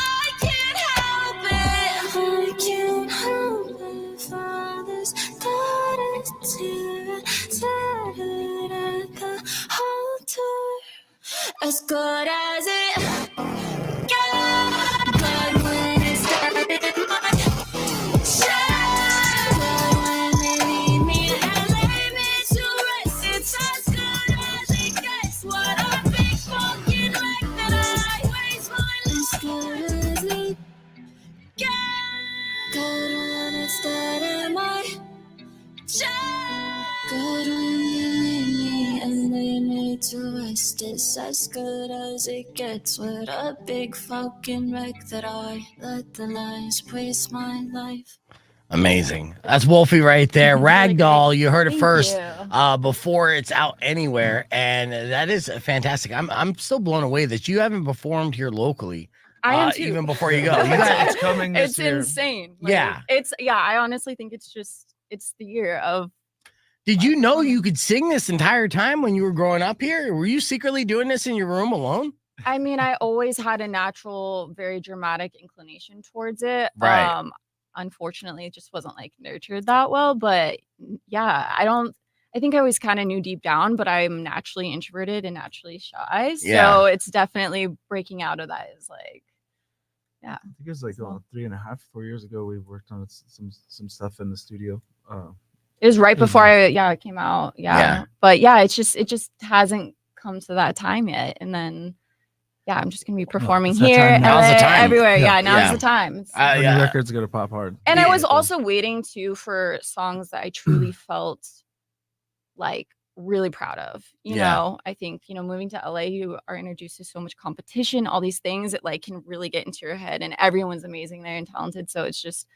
[SPEAKER 5] can't help it. I can't help it. Father's daughter, tattered at the altar. As good as it gets. Good when it's dead in my chest. Good when they leave me and lay me to rest. It's as good as it gets. What a big fucking wreck that I waste my life. As good as it gets. Good when it's dead in my chest. Good when they leave me and lay me to rest. It's as good as it gets. What a big fucking wreck that I let the lies waste my life.
[SPEAKER 1] Amazing. That's Wolfy right there. Ragdoll, you heard it
[SPEAKER 4] Thank
[SPEAKER 1] first
[SPEAKER 4] you.
[SPEAKER 1] before it's out anywhere. And that is fantastic. I'm still blown away that you haven't performed here locally.
[SPEAKER 4] I am too.
[SPEAKER 1] Even before you go. You got,
[SPEAKER 3] It's coming this
[SPEAKER 4] It's
[SPEAKER 3] year.
[SPEAKER 4] insane.
[SPEAKER 1] Yeah.
[SPEAKER 4] I honestly think it's the year of.
[SPEAKER 1] did you know you could sing this entire time when you were growing up here? Were you secretly doing this in your room alone?
[SPEAKER 4] I mean, I always had a natural, very dramatic inclination towards it.
[SPEAKER 1] Right.
[SPEAKER 4] Unfortunately, it just wasn't like nurtured that well. But yeah, I think I always kind of knew deep down, but I'm naturally introverted and naturally shy. So
[SPEAKER 1] Yeah.
[SPEAKER 4] it's definitely breaking out of that is like,
[SPEAKER 3] I think it was like 3.5, 4 years ago. We worked on some stuff in the studio.
[SPEAKER 4] it was right
[SPEAKER 3] It was
[SPEAKER 4] before
[SPEAKER 3] nice.
[SPEAKER 4] I came out.
[SPEAKER 1] Yeah.
[SPEAKER 4] Yeah. But yeah, it just hasn't come to that time yet. And then yeah, I'm just gonna be performing
[SPEAKER 3] it's that
[SPEAKER 4] here,
[SPEAKER 3] time.
[SPEAKER 1] Now's the
[SPEAKER 4] LA,
[SPEAKER 1] time.
[SPEAKER 4] everywhere.
[SPEAKER 3] Yeah.
[SPEAKER 4] Yeah, now's
[SPEAKER 1] Yeah.
[SPEAKER 4] the time.
[SPEAKER 3] Our new
[SPEAKER 1] yeah.
[SPEAKER 3] record's gonna pop hard.
[SPEAKER 4] And I was
[SPEAKER 3] Yeah.
[SPEAKER 4] also waiting too for songs that I truly felt like really proud of. You
[SPEAKER 1] Yeah.
[SPEAKER 4] know, I think, moving to LA, you are introduced to so much competition, all these things that like can really get into your head, and everyone's amazing there and talented. So it's just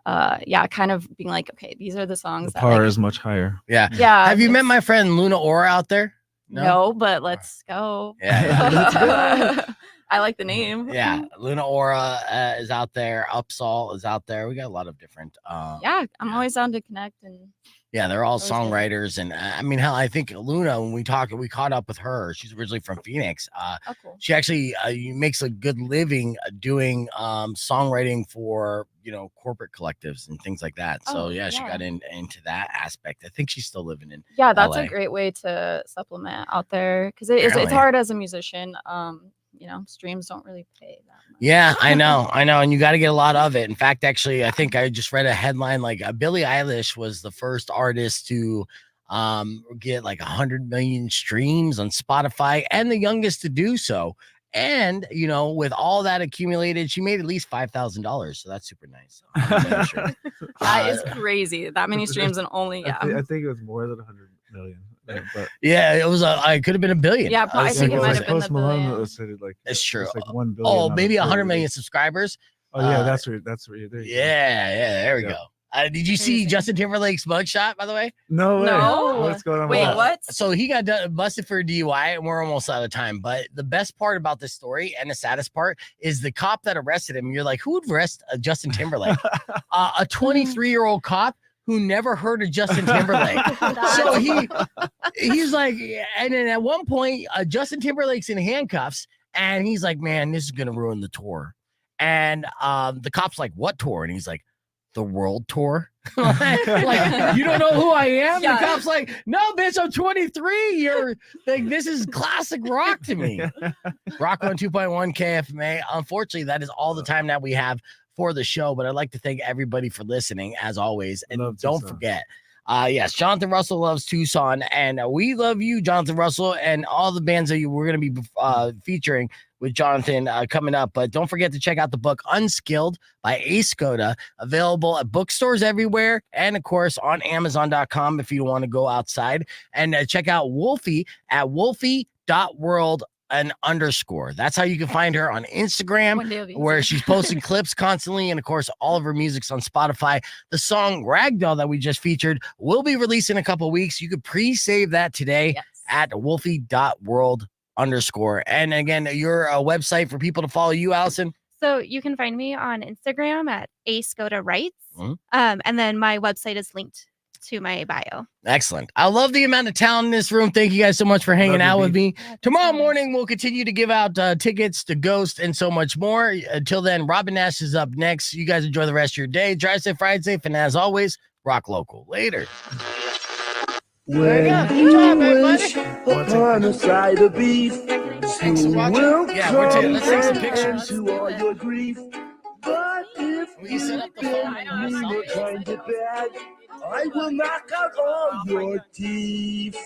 [SPEAKER 4] kind of being like, okay, these are the songs
[SPEAKER 3] The
[SPEAKER 4] that
[SPEAKER 3] par
[SPEAKER 4] like,
[SPEAKER 3] is much higher.
[SPEAKER 1] Yeah.
[SPEAKER 4] yeah.
[SPEAKER 1] Have you met
[SPEAKER 4] it's-
[SPEAKER 1] my friend Luna Ora out there?
[SPEAKER 4] No, but let's go.
[SPEAKER 1] Yeah.
[SPEAKER 4] I like the name.
[SPEAKER 1] Yeah, Luna Aura is out there. Upsall is out there. We got a lot of different.
[SPEAKER 4] I'm always down to connect and.
[SPEAKER 1] Yeah, they're all songwriters, and I mean, hell, I think Luna. When we caught up with her. She's originally from Phoenix.
[SPEAKER 4] Cool.
[SPEAKER 1] She actually makes a good living doing songwriting for corporate collectives and things like that. So she got into that aspect. I think she's still living in.
[SPEAKER 4] Yeah, that's
[SPEAKER 1] LA.
[SPEAKER 4] a great way to supplement out there because it's hard as a musician. Streams don't really pay that much.
[SPEAKER 1] Yeah, I know, and you got to get a lot of it. In fact, actually, I think I just read a headline like Billie Eilish was the first artist to get like 100 million streams on Spotify and the youngest to do so. And with all that accumulated, she made at least $5,000. So that's super nice.
[SPEAKER 4] That is crazy. That many streams and only
[SPEAKER 3] I think it was more than 100 million. But
[SPEAKER 1] yeah, it was. I could have been a billion.
[SPEAKER 4] Yeah, I think it might have been
[SPEAKER 3] Post Malone that was like.
[SPEAKER 1] It's true.
[SPEAKER 3] It's like 1 billion.
[SPEAKER 1] Oh, maybe 100 million subscribers.
[SPEAKER 3] Oh yeah, that's where you're there.
[SPEAKER 1] Yeah, there we go. Did you see Justin Timberlake's mugshot, by the way?
[SPEAKER 3] No way.
[SPEAKER 4] No.
[SPEAKER 3] What's going on?
[SPEAKER 4] Wait, what?
[SPEAKER 1] So he got busted for DUI, and we're almost out of time. But the best part about this story and the saddest part is the cop that arrested him. You're like, who would arrest Justin Timberlake? A 23-year-old cop who never heard of Justin Timberlake. So he's like, and then at one point, Justin Timberlake's in handcuffs, and he's like, man, this is gonna ruin the tour. And the cop's like, what tour? And he's like, the world tour. Like, you don't know who I am? Yeah. The cop's like, no, bitch, I'm 23. You're like, this is classic rock to me. Rock 102.1 KFMA. Unfortunately, that is all the time that we have for the show, but I'd like to thank everybody for listening as always. And don't forget, yes, Jonathan Russell loves Tucson, and we love you, Jonathan Russell, and all the bands that we're going to be featuring with Jonathan coming up. But don't forget to check out the book Unskilled by Skoda, available at bookstores everywhere, and of course on Amazon.com if you want to go outside. And check out Wolfy at wolfy.world. _. That's how you can find her on Instagram, where she's posting clips constantly, and of course all of her music's on Spotify. The song Ragdoll that we just featured will be released in a couple weeks. You could pre-save that today at wolfy.world_. And again, your website for people to follow you, Allison.
[SPEAKER 2] So you can find me on Instagram at Skoda Writes, and then my website is linked to my bio.
[SPEAKER 1] Excellent. I love the amount of talent in this room. Thank you guys so much for hanging out with me. Tomorrow morning, we'll continue to give out tickets to Ghost and so much more. Until then, Robin Nash is up next. You guys enjoy the rest of your day. Drive safe, ride safe, and as always, rock local. Later.
[SPEAKER 8] When you wish upon a side of beef, you will come to all your grief. But if you find it bad, I will knock out all your teeth.